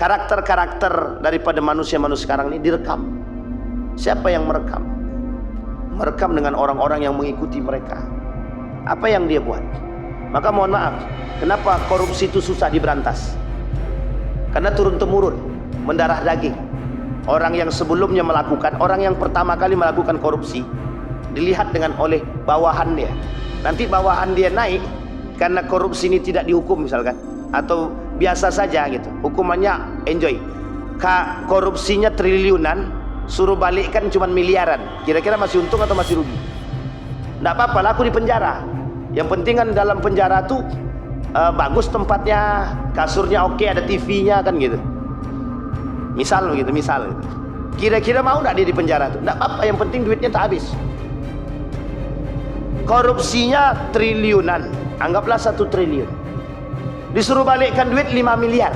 karakter-karakter daripada manusia-manusia sekarang ini direkam. Siapa yang merekam? Merekam dengan orang-orang yang mengikuti mereka. Apa yang dia buat? Maka mohon maaf, kenapa korupsi itu susah diberantas? Karena turun-temurun, mendarah daging. Orang yang sebelumnya melakukan, orang yang pertama kali melakukan korupsi, dilihat dengan oleh bawahan dia. Nanti bawahan dia naik karena korupsi ini tidak dihukum misalkan, atau biasa saja gitu, hukumannya enjoy. Korupsinya triliunan, suruh balikkan cuma miliaran, kira-kira masih untung atau masih rugi? Nggak apa-apa, laku di penjara. Yang penting kan dalam penjara tuh bagus tempatnya, kasurnya oke, ada TV-nya kan gitu. Misal gitu. Kira-kira mau nggak dia di penjara tuh? Nggak apa-apa, yang penting duitnya tak habis. Korupsinya triliunan, anggaplah 1 triliun. Disuruh balikkan duit 5 miliar,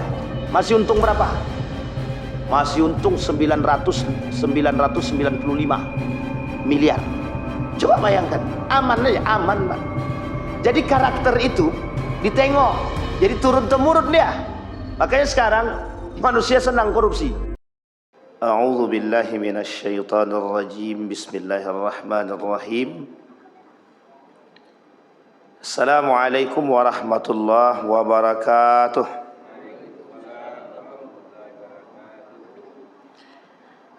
masih untung berapa? Masih untung 995 miliar. Coba bayangkan, aman aja, aman Pak. Jadi karakter itu ditengok, jadi turun-temurun dia. Makanya sekarang manusia senang korupsi. A'udzu billahi minasyaitonir rajim. Bismillahirrahmanirrahim. Assalamualaikum warahmatullahi wabarakatuh.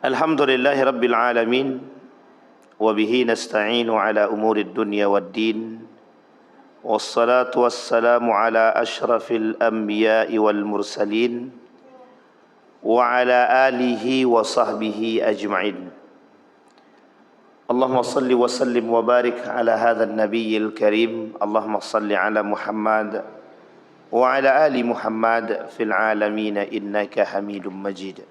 Alhamdulillahi rabbil alamin. Wabihi nasta'inu ala umurid dunya waddin. Wassalatu wassalamu ala ashrafil anbiya'i wal mursalin wa ala alihi wa sahbihi ajma'in. Allahumma salli wa sallim wa barik ala hadzal nabiyil karim. Allahumma salli ala Muhammad wa ala ali Muhammad fil alamin innaka Hamidum Majid.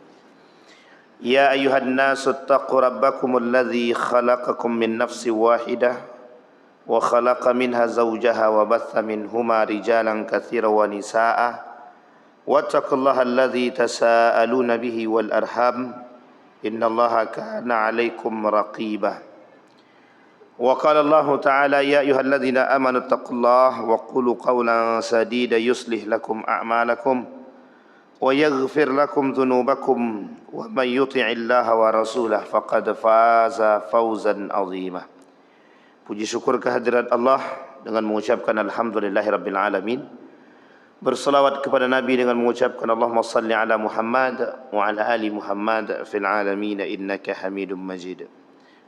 Ya ayuhan nasu ittaqu rabbakumul ladzi khalaqakum min nafsin wahidah wa khalaqa minha zawjaha wa batha minhuma rijalan katsiran wa nisaa'a wattaqullaha alladzi tasaaluna bihi wal arham innallaha kana 'alaikum raqiba. Wa qala Allah ta'ala ya ayyuhalladzina amanu ittaqullaha wa qulu qawlan sadida yuslih lakum a'malakum wa yaghfir lakum dhunubakum wa man yuti'illaha wa rasulahu faqad faza fawzan 'azima. Puji syukur kehadirat Allah dengan mengucapkan alhamdulillahirabbil alamin. Berselawat kepada Nabi dengan mengucapkan Allahumma salli ala Muhammad wa ala ali Muhammad fil alamin innaka Hamidum Majid.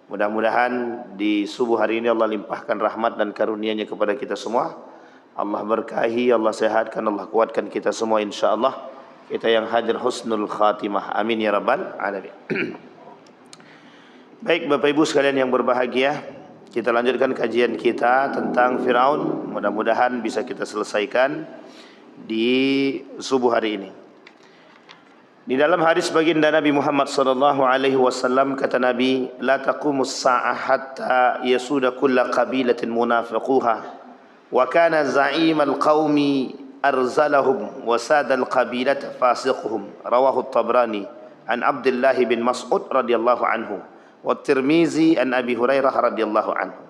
Mudah-mudahan di subuh hari ini Allah limpahkan rahmat dan karunia-Nya kepada kita semua. Allah berkahi, Allah sehatkan, Allah kuatkan kita semua insyaallah. Kita yang hadir husnul khatimah. Amin ya rabbal alamin. Baik Bapak Ibu sekalian yang berbahagia, kita lanjutkan kajian kita tentang Firaun. Mudah-mudahan bisa kita selesaikan di subuh hari ini. Di dalam hadis baginda Nabi Muhammad sallallahu alaihi wasallam kata Nabi, la taqumus sa'ah hatta yasuda kullu qabilatin munafiquha wa kana za'imal qaumi arzalahum wa sadal qabilata fasiquhum. Rawahu at-Tabrani an Abdullah bin Mas'ud radhiyallahu anhu wa Tirmizi an Abi Hurairah radhiyallahu anhu.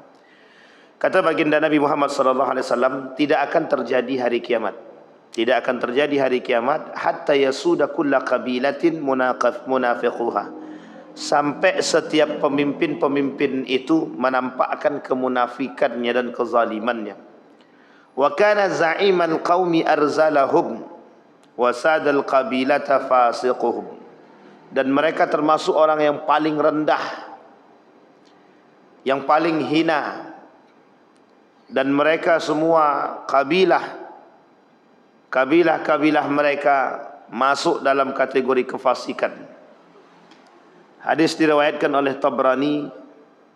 Kata baginda Nabi Muhammad sallallahu alaihi wasallam, tidak akan terjadi hari kiamat. Tidak akan terjadi hari kiamat hatta yasuda kulla qabilatin munafiquha, sampai setiap pemimpin-pemimpin itu menampakkan kemunafikannya dan kezalimannya. Wa kana za'iman qaumi arzalahum wa sadal qabilata fasiquhum, dan mereka termasuk orang yang paling rendah, yang paling hina, dan mereka semua kabilah mereka masuk dalam kategori kefasikan. Hadis diriwayatkan oleh Tabrani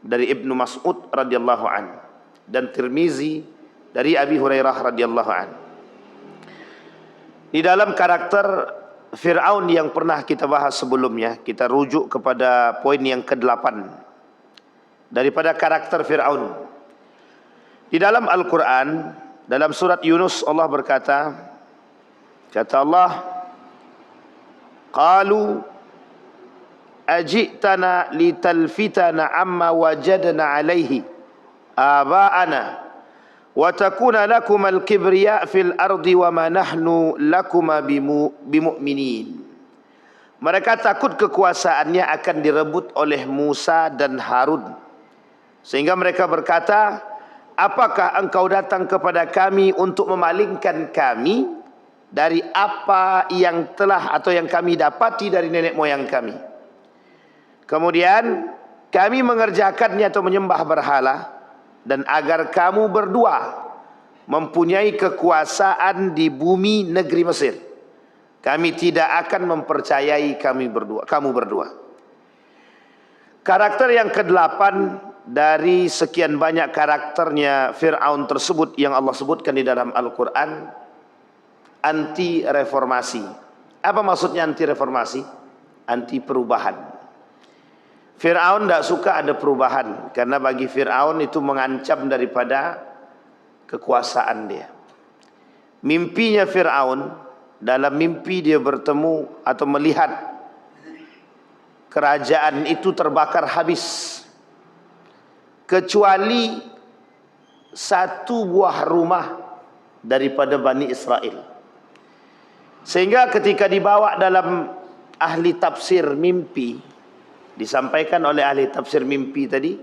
dari Ibnu Mas'ud radhiyallahu an dan Tirmizi dari Abi Hurairah radhiyallahu an. Di dalam karakter Fir'aun yang pernah kita bahas sebelumnya, kita rujuk kepada poin yang ke-8 daripada karakter Fir'aun. Di dalam Al-Quran, dalam surat Yunus, Allah berkata, kata Allah, qalu ajitana litalfitana amma wajadna alaihi aba'ana wa takuna lakum al-kibriya fil ardi wa ma nahnu lakuma bimu'minin. Mereka takut kekuasaannya akan direbut oleh Musa dan Harun. Sehingga mereka berkata, apakah engkau datang kepada kami untuk memalingkan kami dari apa yang telah atau yang kami dapati dari nenek moyang kami? Kemudian kami mengerjakannya atau menyembah berhala, dan agar kamu berdua mempunyai kekuasaan di bumi negeri Mesir, kami tidak akan mempercayai kamu berdua. Karakter yang ke-8 dari sekian banyak karakternya Fir'aun tersebut yang Allah sebutkan di dalam Al-Quran, anti reformasi. Apa maksudnya anti reformasi? Anti perubahan. Fir'aun tidak suka ada perubahan, karena bagi Fir'aun itu mengancam daripada kekuasaan dia. Mimpinya Fir'aun, dalam mimpi dia bertemu atau melihat kerajaan itu terbakar habis, kecuali satu buah rumah daripada Bani Israel. Sehingga ketika dibawa dalam ahli tafsir mimpi, disampaikan oleh ahli tafsir mimpi tadi,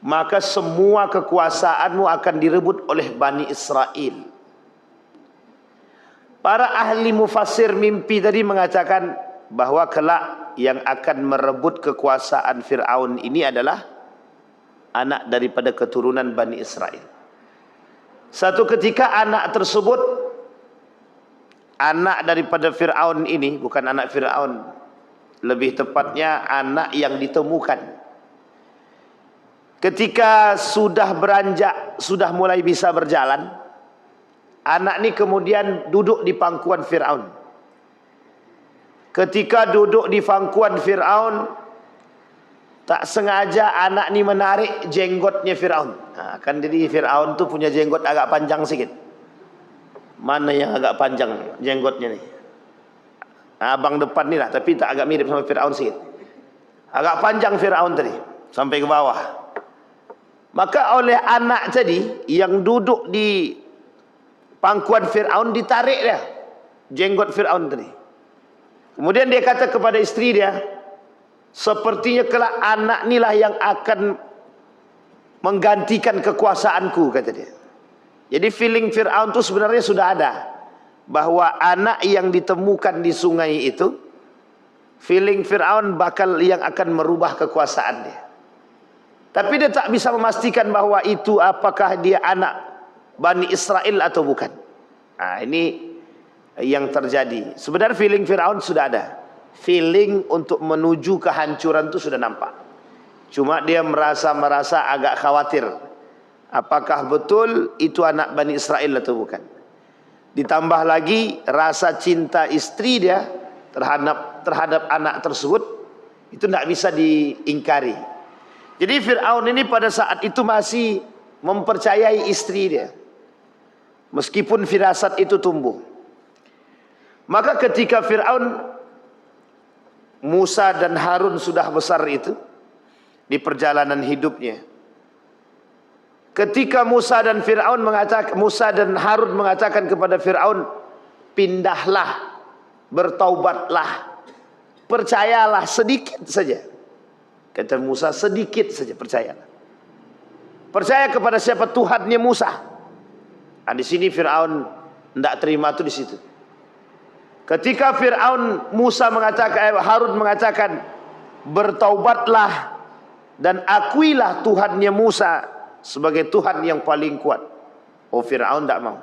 maka semua kekuasaanmu akan direbut oleh Bani Israel. Para ahli mufassir mimpi tadi mengatakan bahwa kelak yang akan merebut kekuasaan Fir'aun ini adalah anak daripada keturunan Bani Israel. Satu ketika anak tersebut, anak daripada Fir'aun ini, bukan anak Fir'aun, lebih tepatnya anak yang ditemukan, ketika sudah beranjak, sudah mulai bisa berjalan, anak ini kemudian duduk di pangkuan Fir'aun. Ketika duduk di pangkuan Fir'aun, tak sengaja anak ini menarik jenggotnya Fir'aun. Nah, kan jadi Fir'aun tu punya jenggot agak panjang sikit. Mana yang agak panjang jenggotnya nih? Abang depan ni lah, tapi tak agak mirip sama Fir'aun sikit. Agak panjang Fir'aun tadi, sampai ke bawah. Maka oleh anak tadi yang duduk di pangkuan Fir'aun, ditarik dia jenggot Fir'aun tadi. Kemudian dia kata kepada istri dia, sepertinya kelak anak inilah yang akan menggantikan kekuasaanku, kata dia. Jadi feeling Fir'aun itu sebenarnya sudah ada, bahwa anak yang ditemukan di sungai itu, feeling Fir'aun bakal yang akan merubah kekuasaan dia. Tapi dia tak bisa memastikan bahwa itu apakah dia anak Bani Israel atau bukan. Nah, ini yang terjadi. Sebenarnya feeling Fir'aun sudah ada. Feeling untuk menuju kehancuran itu sudah nampak. Cuma dia merasa agak khawatir, apakah betul itu anak Bani Israel atau bukan. Ditambah lagi rasa cinta istri dia terhadap anak tersebut, itu tidak bisa diingkari. Jadi Fir'aun ini pada saat itu masih mempercayai istri dia, meskipun firasat itu tumbuh. Maka ketika Fir'aun, Musa dan Harun sudah besar itu di perjalanan hidupnya, ketika Musa dan Harun mengatakan kepada Fir'aun, pindahlah, bertaubatlah, percayalah sedikit saja. Kata Musa, sedikit saja percayalah. Percaya kepada siapa? Tuhannya Musa. Nah, di sini Fir'aun tidak terima tu di situ. Ketika Harun mengatakan, bertaubatlah dan akuilah Tuhannya Musa sebagai Tuhan yang paling kuat. Oh, Fir'aun tak mau.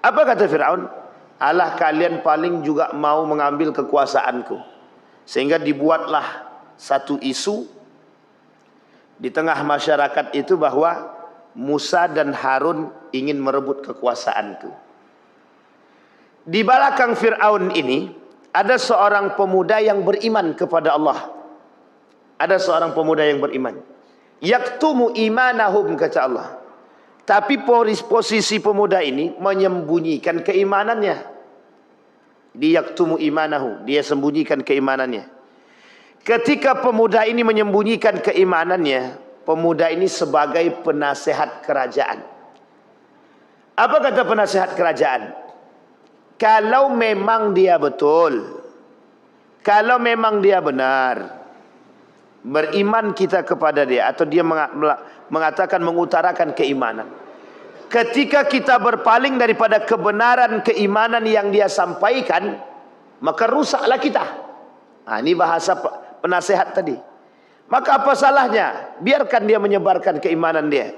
Apa kata Fir'aun? Alah, kalian paling juga mau mengambil kekuasaanku. Sehingga dibuatlah satu isu di tengah masyarakat itu bahwa Musa dan Harun ingin merebut kekuasaanku. Di belakang Fir'aun ini ada seorang pemuda yang beriman kepada Allah. Ada seorang pemuda yang beriman. Yaktumu imanahum, kata Allah. Tapi posisi pemuda ini menyembunyikan keimanannya. Di yaktumu imanahu, dia sembunyikan keimanannya. Ketika pemuda ini menyembunyikan keimanannya, pemuda ini sebagai penasehat kerajaan. Apa kata penasehat kerajaan? Kalau memang dia betul Kalau memang dia benar, beriman kita kepada dia, atau dia mengatakan, mengutarakan keimanan, ketika kita berpaling daripada kebenaran keimanan yang dia sampaikan, maka rusaklah kita. Ini bahasa penasehat tadi. Maka apa salahnya? Biarkan dia menyebarkan keimanan dia.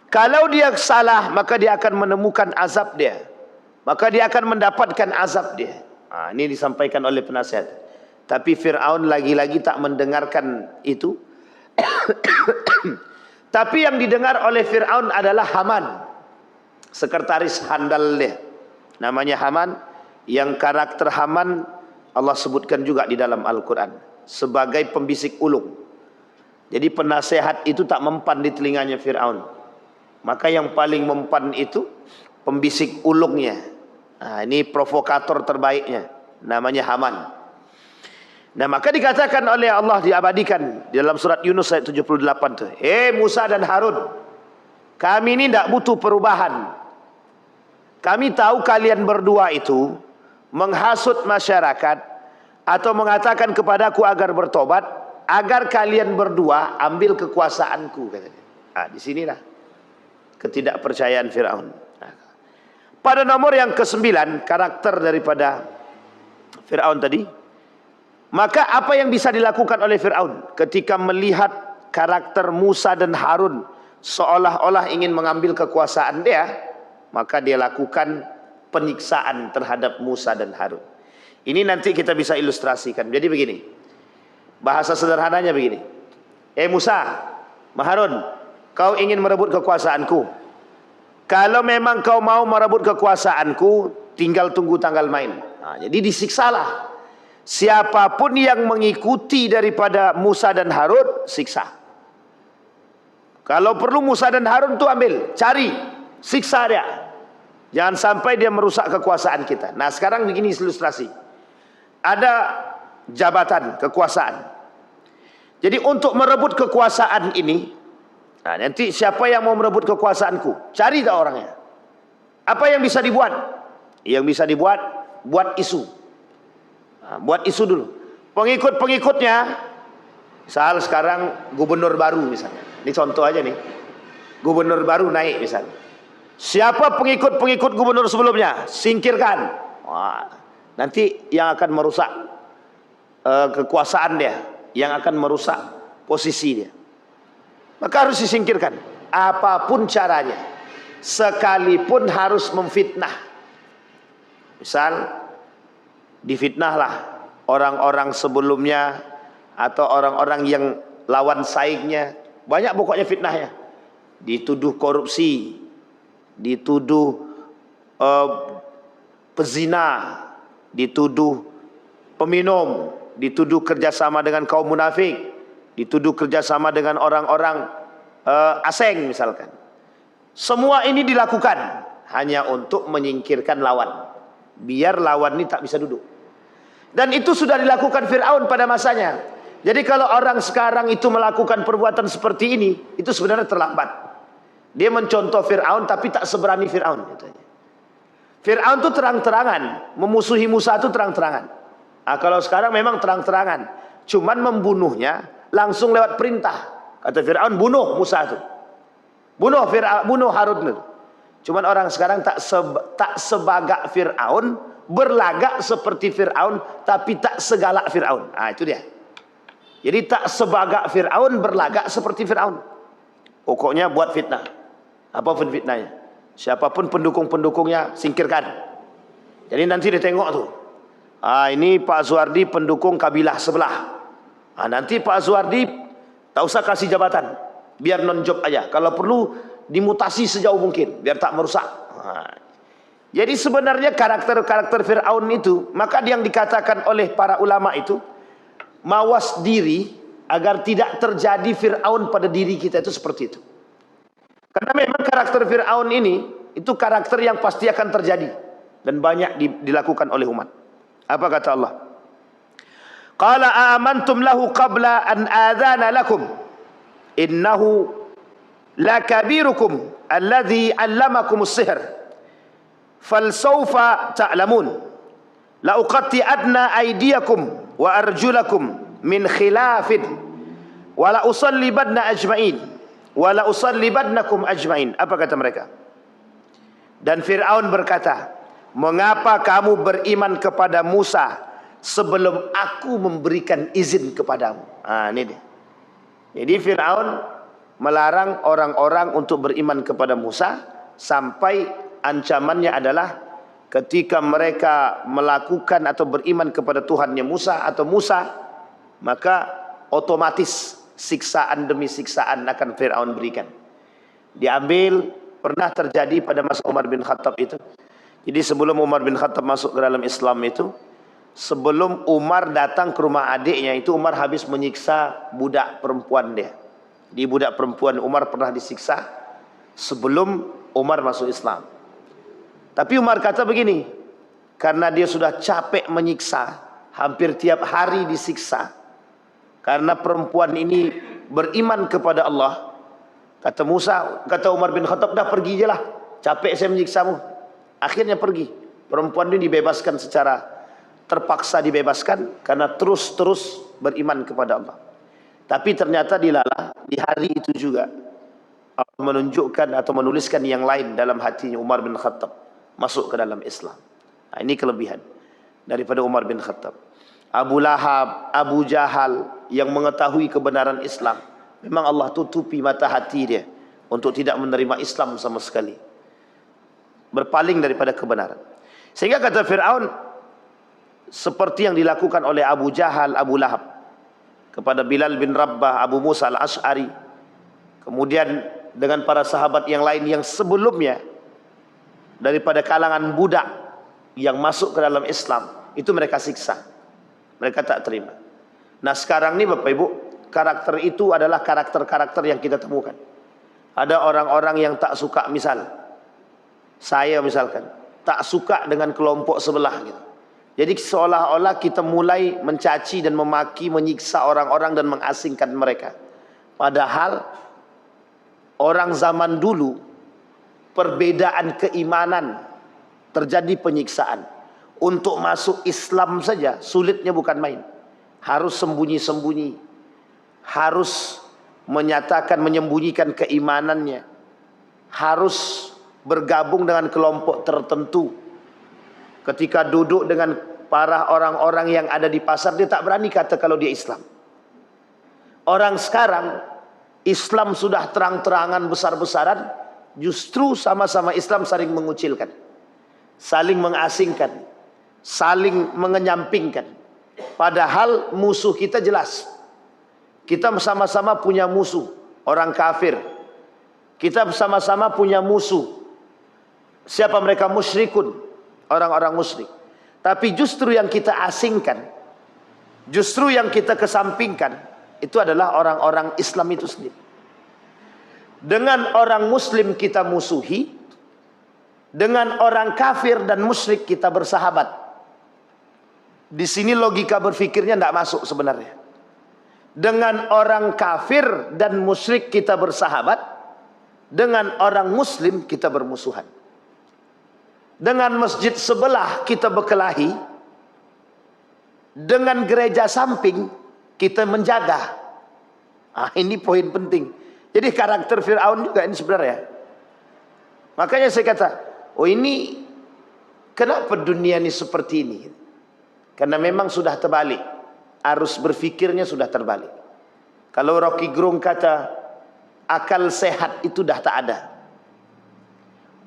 Kalau dia salah, maka dia akan menemukan azab dia. Maka dia akan mendapatkan azab dia. Ini disampaikan oleh penasihat. Tapi Fir'aun lagi-lagi tak mendengarkan itu. Tapi yang didengar oleh Fir'aun adalah Haman, sekretaris handal dia. Namanya Haman. Yang karakter Haman Allah sebutkan juga di dalam Al-Quran sebagai pembisik ulung. Jadi penasehat itu tak mempan di telinganya Fir'aun. Maka yang paling mempan itu pembisik ulungnya. Ini provokator terbaiknya, namanya Haman. Nah, maka dikatakan oleh Allah, diabadikan di dalam surat Yunus ayat 78 tuh. Musa dan Harun, kami ini tidak butuh perubahan. Kami tahu kalian berdua itu menghasut masyarakat atau mengatakan kepadaku agar bertobat, agar kalian berdua ambil kekuasaanku, katanya. Di sinilah ketidakpercayaan Fir'aun. Pada nomor yang ke-9, karakter daripada Fir'aun tadi. Maka apa yang bisa dilakukan oleh Fir'aun ketika melihat karakter Musa dan Harun seolah-olah ingin mengambil kekuasaan dia, maka dia lakukan penyiksaan terhadap Musa dan Harun. Ini nanti kita bisa ilustrasikan. Jadi begini, bahasa sederhananya begini. Musa, Harun, kau ingin merebut kekuasaanku. Kalau memang kau mau merebut kekuasaanku, tinggal tunggu tanggal main. Jadi disiksalah. Siapapun yang mengikuti daripada Musa dan Harun, siksa. Kalau perlu Musa dan Harun tuh ambil, cari, siksa dia. Jangan sampai dia merusak kekuasaan kita. Nah, sekarang begini ilustrasi. Ada jabatan, kekuasaan. Jadi untuk merebut kekuasaan ini, nanti siapa yang mau merebut kekuasaanku, cari tak orangnya. Apa yang bisa dibuat? Yang bisa dibuat, buat isu. Buat isu dulu. Pengikut-pengikutnya, misal sekarang gubernur baru misalnya. Ini contoh aja nih. Gubernur baru naik misalnya. Siapa pengikut-pengikut gubernur sebelumnya? Singkirkan. Nanti yang akan merusak kekuasaan dia, yang akan merusak posisi dia. Maka harus disingkirkan. Apapun caranya. Sekalipun harus memfitnah. Misal, difitnahlah orang-orang sebelumnya atau orang-orang yang lawan saingnya. Banyak pokoknya fitnahnya. Dituduh korupsi, dituduh pezina, dituduh peminum, dituduh kerjasama dengan kaum munafik, dituduh kerjasama dengan orang-orang asing misalkan. Semua ini dilakukan hanya untuk menyingkirkan lawan, biar lawan ini tak bisa duduk. Dan itu sudah dilakukan Fir'aun pada masanya. Jadi kalau orang sekarang itu melakukan perbuatan seperti ini, itu sebenarnya terlambat. Dia mencontoh Fir'aun tapi tak seberani Fir'aun. Fir'aun itu terang-terangan memusuhi Musa, itu terang-terangan. Kalau sekarang memang terang-terangan, cuman membunuhnya langsung lewat perintah. Kata Fir'aun, bunuh Musa itu, bunuh Harun itu. Cuman orang sekarang tak sebagak Fir'aun, berlagak seperti Fir'aun, tapi tak segalak Fir'aun. Itu dia. Jadi tak sebagak Fir'aun, berlagak seperti Fir'aun. Pokoknya buat fitnah. Apapun fitnahnya. Siapapun pendukung-pendukungnya, singkirkan. Jadi nanti ditengok tuh. Ini Pak Zuardi pendukung kabilah sebelah. Nanti Pak Zuardi tak usah kasih jabatan, biar non-job aja. Kalau perlu dimutasi sejauh mungkin, biar tak merusak. Jadi sebenarnya karakter-karakter Fir'aun itu, maka yang dikatakan oleh para ulama itu, mawas diri agar tidak terjadi Fir'aun pada diri kita, itu seperti itu. Karena memang karakter Fir'aun ini, itu karakter yang pasti akan terjadi dan banyak dilakukan oleh umat. Apa kata Allah? Qala amantum lahu qabla an adhana lakum innahu lakabirukum alladhi 'allamakumus sihr falsawfa ta'lamun La uqatti'adna aydiyakum wa arjulakum min khilafin wa la usallibanna ajma'in wa la usallibadnakum ajma'in. Apa kata mereka? Dan Fir'aun berkata, mengapa kamu beriman kepada Musa sebelum aku memberikan izin kepadamu? Ini dia. Jadi Fir'aun melarang orang-orang untuk beriman kepada Musa, sampai ancamannya adalah ketika mereka melakukan atau beriman kepada Tuhannya Musa atau Musa, maka otomatis siksaan demi siksaan akan Fir'aun berikan. Diambil, pernah terjadi pada masa Umar bin Khattab itu. Jadi sebelum Umar bin Khattab masuk ke dalam Islam itu, sebelum Umar datang ke rumah adiknya itu, Umar habis menyiksa budak perempuan dia. Di budak perempuan Umar pernah disiksa sebelum Umar masuk Islam. Tapi Umar kata begini, karena dia sudah capek menyiksa, hampir tiap hari disiksa, karena perempuan ini beriman kepada Allah. Kata Umar bin Khattab, dah pergi je lah, capek saya menyiksamu. Akhirnya pergi. Perempuan ini dibebaskan secara terpaksa, dibebaskan karena terus beriman kepada Allah. Tapi ternyata dilalah di hari itu juga Allah menunjukkan atau menuliskan yang lain dalam hatinya Umar bin Khattab, masuk ke dalam Islam. Nah, ini kelebihan daripada Umar bin Khattab. Abu Lahab, Abu Jahal yang mengetahui kebenaran Islam, memang Allah tutupi mata hati dia untuk tidak menerima Islam sama sekali, berpaling daripada kebenaran. Sehingga kata Fir'aun, seperti yang dilakukan oleh Abu Jahal, Abu Lahab kepada Bilal bin Rabbah, Abu Musa al-Ash'ari, kemudian dengan para sahabat yang lain yang sebelumnya daripada kalangan budak yang masuk ke dalam Islam, itu mereka siksa, mereka tak terima. Nah sekarang ini Bapak Ibu, karakter itu adalah karakter-karakter yang kita temukan. Ada orang-orang yang tak suka, misal saya misalkan tak suka dengan kelompok sebelah gitu. Jadi seolah-olah kita mulai mencaci dan memaki, menyiksa orang-orang dan mengasingkan mereka. Padahal orang zaman dulu, perbedaan keimanan terjadi penyiksaan. Untuk masuk Islam saja sulitnya bukan main. Harus sembunyi-sembunyi, harus menyatakan, menyembunyikan keimanannya, harus bergabung dengan kelompok tertentu. Ketika duduk dengan para orang-orang yang ada di pasar, dia tak berani kata kalau dia Islam. Orang sekarang Islam sudah terang-terangan, besar-besaran, justru sama-sama Islam saling mengucilkan, saling mengasingkan, saling mengenyampingkan. Padahal musuh kita jelas. Kita sama-sama punya musuh, orang kafir. Kita sama-sama punya musuh. Siapa mereka? Musyrikun, orang-orang musyrik. Tapi justru yang kita asingkan, justru yang kita kesampingkan, itu adalah orang-orang Islam itu sendiri. Dengan orang Muslim kita musuhi, dengan orang kafir dan musyrik kita bersahabat. Di sini logika berfikirnya tidak masuk sebenarnya. Dengan orang kafir dan musyrik kita bersahabat, dengan orang Muslim kita bermusuhan. Dengan masjid sebelah kita berkelahi, dengan gereja samping kita menjaga. Ini poin penting. Jadi karakter Fir'aun juga ini sebenarnya. Makanya saya kata, oh ini kenapa dunia ini seperti ini? Karena memang sudah terbalik. Arus berfikirnya sudah terbalik. Kalau Rocky Gerung kata akal sehat itu dah tak ada.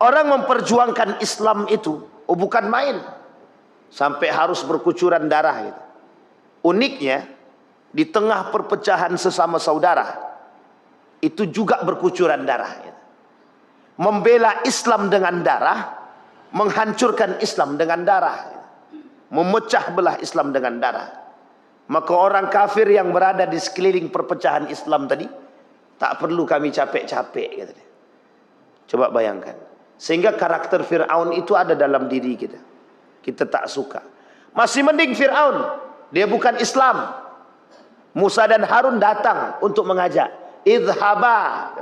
Orang memperjuangkan Islam itu bukan main, sampai harus berkucuran darah gitu. Uniknya di tengah perpecahan sesama saudara itu juga berkucuran darah gitu. Membela Islam dengan darah, menghancurkan Islam dengan darah gitu. Memecah belah Islam dengan darah. Maka orang kafir yang berada di sekeliling perpecahan Islam tadi, tak perlu kami capek-capek gitu. Coba bayangkan. Sehingga karakter Fir'aun itu ada dalam diri kita. Kita tak suka. Masih mending Fir'aun, dia bukan Islam. Musa dan Harun datang untuk mengajak. Idhaba,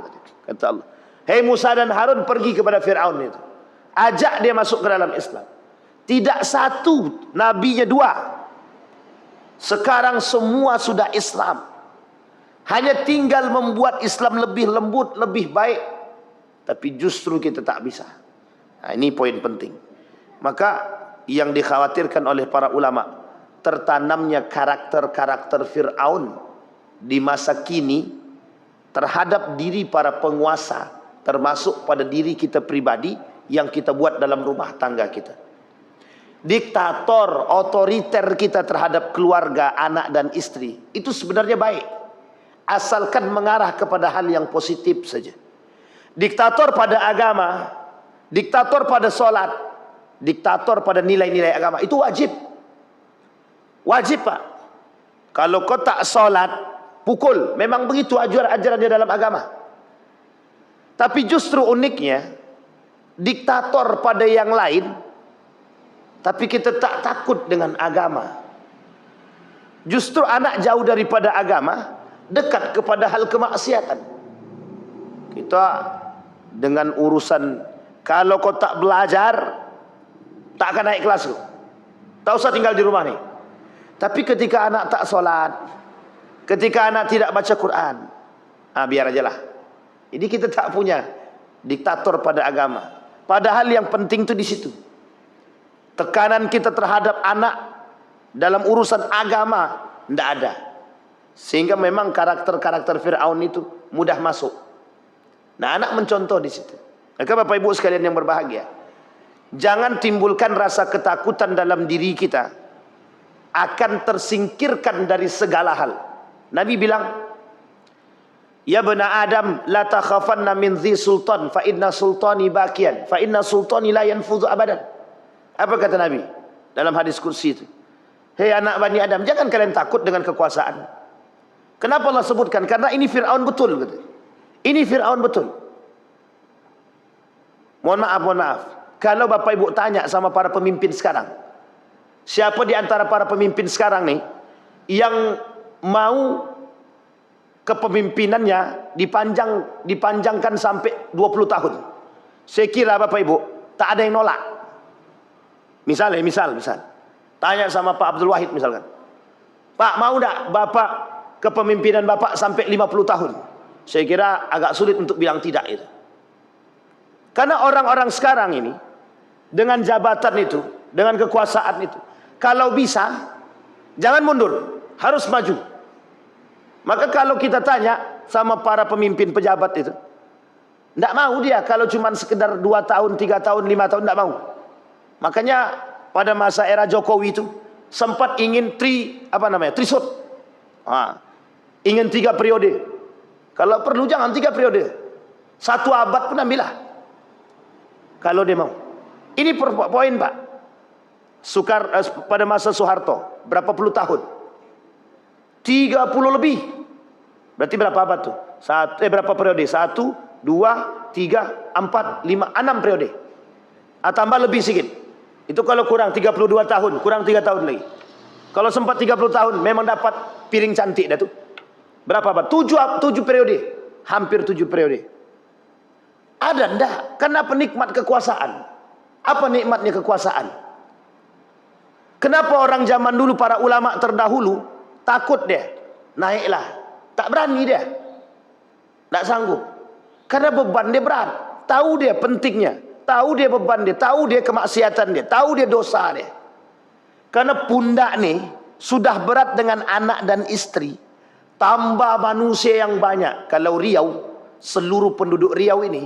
kata Allah. Hei Musa dan Harun, pergi kepada Fir'aun itu. Ajak dia masuk ke dalam Islam. Tidak satu, nabinya dua. Sekarang semua sudah Islam. Hanya tinggal membuat Islam lebih lembut, lebih baik. Tapi justru kita tak bisa. Nah, ini poin penting. Maka yang dikhawatirkan oleh para ulama, tertanamnya karakter-karakter Fir'aun di masa kini terhadap diri para penguasa, termasuk pada diri kita pribadi yang kita buat dalam rumah tangga kita. Diktator, otoriter kita terhadap keluarga, anak dan istri, itu sebenarnya baik, asalkan mengarah kepada hal yang positif saja. Diktator pada agama, diktator pada sholat, diktator pada nilai-nilai agama, itu wajib. Wajib, Pak. Kalau kau tak sholat, pukul. Memang begitu ajarannya dalam agama. Tapi justru uniknya, diktator pada yang lain, tapi kita tak takut dengan agama. Justru anak jauh daripada agama, dekat kepada hal kemaksiatan. Kita dengan urusan, kalau kau tak belajar, tak akan naik kelas. Tak usah tinggal di rumah nih. Tapi ketika anak tak sholat, ketika anak tidak baca Quran, biar aja lah. Jadi kita tak punya diktator pada agama. Padahal yang penting itu di situ. Tekanan kita terhadap anak dalam urusan agama tidak ada. Sehingga memang karakter-karakter Fir'aun itu mudah masuk. Nah, anak mencontoh di situ. Maka Bapak Ibu sekalian yang berbahagia, jangan timbulkan rasa ketakutan dalam diri kita akan tersingkirkan dari segala hal. Nabi bilang, ya bena Adam, la takhafanna min dhi sultan, fa inna sultani bakian, fa inna sultani la yanfudhu abadan. Apa kata Nabi dalam hadis kursi itu? Hei anak Bani Adam, jangan kalian takut dengan kekuasaan. Kenapa Allah sebutkan? Karena ini Fir'aun betul. Ini Fir'aun betul. Mohon maaf. Kalau Bapak Ibu tanya sama para pemimpin sekarang, siapa di antara para pemimpin sekarang nih yang mau kepemimpinannya dipanjangkan sampai 20 tahun? Saya kira Bapak Ibu tak ada yang nolak. Misal. Tanya sama Pak Abdul Wahid misalkan. Pak, mau enggak Bapak kepemimpinan Bapak sampai 50 tahun? Saya kira agak sulit untuk bilang tidak itu. Karena orang-orang sekarang ini dengan jabatan itu, dengan kekuasaan itu, kalau bisa jangan mundur, harus maju. Maka kalau kita tanya sama para pemimpin pejabat itu, tidak mau dia kalau cuma sekedar 2 tahun, 3 tahun, 5 tahun, tidak mau. Makanya pada masa era Jokowi itu sempat ingin trisut. Ingin 3 periode. Kalau perlu jangan 3 periode. 1 abad pun ambillah. Kalau dia mau. Ini poin, Pak. Pada masa Soeharto berapa puluh tahun? 30 lebih. Berarti berapa abad tuh? Berapa periode? 1, 2, 3, 4, 5, 6 periode. Tambah lebih sedikit. Itu kalau kurang 32 tahun, kurang 3 tahun lagi. Kalau sempat 30 tahun, memang dapat piring cantik dah tuh. Berapa abad? 7 periode. Hampir 7 periode. Ada enggak? Karena penikmat kekuasaan. Apa nikmatnya kekuasaan? Kenapa orang zaman dulu, para ulama terdahulu, takut dia? Naiklah. Tak berani dia. Tak sanggup. Karena beban dia berat. Tahu dia pentingnya. Tahu dia beban dia. Tahu dia kemaksiatan dia. Tahu dia dosa dia. Karena pundak nih sudah berat dengan anak dan istri. Tambah manusia yang banyak. Kalau Riau, seluruh penduduk Riau ini,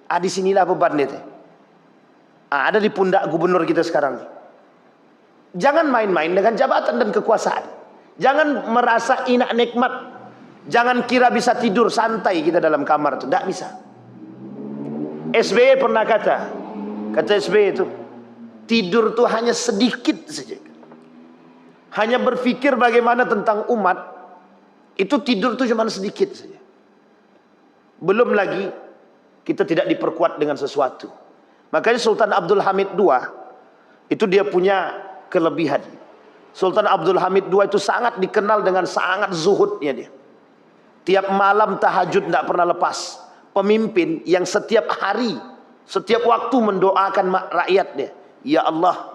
disinilah beban dia. Ada di pundak gubernur kita sekarang. Jangan main-main dengan jabatan dan kekuasaan. Jangan merasa inak nikmat. Jangan kira bisa tidur santai kita dalam kamar itu. Tidak bisa. SBY pernah kata SBY itu, tidur itu hanya sedikit saja. Hanya berpikir bagaimana tentang umat, itu tidur itu cuma sedikit saja. Belum lagi kita tidak diperkuat dengan sesuatu. Makanya Sultan Abdul Hamid II itu dia punya kelebihan. Sultan Abdul Hamid II itu sangat dikenal dengan sangat zuhudnya dia. Tiap malam tahajud tidak pernah lepas. Pemimpin yang setiap hari, setiap waktu mendoakan rakyat dia. Ya Allah,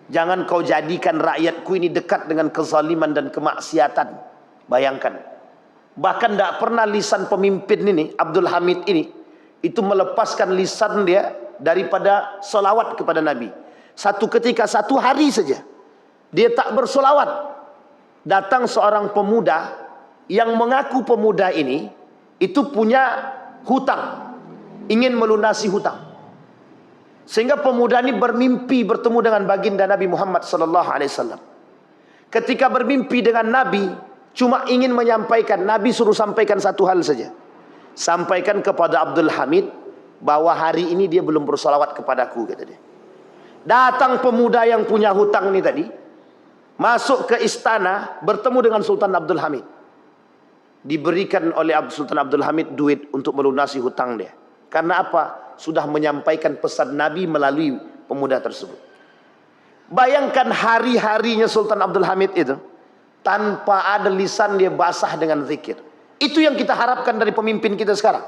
Jangan kau jadikan rakyatku ini dekat dengan kezaliman dan kemaksiatan. Bayangkan. Bahkan tidak pernah lisan pemimpin ini, Abdul Hamid ini, itu melepaskan lisan dia daripada solawat kepada Nabi. Satu ketika, satu hari saja, dia tak bersolawat. Datang seorang pemuda yang mengaku pemuda ini itu punya hutang, ingin melunasi hutang. Sehingga pemuda ini bermimpi bertemu dengan baginda Nabi Muhammad SAW. Ketika bermimpi dengan Nabi, cuma ingin menyampaikan, Nabi suruh sampaikan satu hal saja. Sampaikan kepada Abdul Hamid bahwa hari ini dia belum bersolawat kepadaku, kata dia. Datang pemuda yang punya hutang ini tadi, masuk ke istana, bertemu dengan Sultan Abdul Hamid. Diberikan oleh Sultan Abdul Hamid duit untuk melunasi hutang dia. Karena apa? Sudah menyampaikan pesan Nabi melalui pemuda tersebut. Bayangkan hari-harinya Sultan Abdul Hamid itu, tanpa ada lisan dia basah dengan zikir. Itu yang kita harapkan dari pemimpin kita sekarang.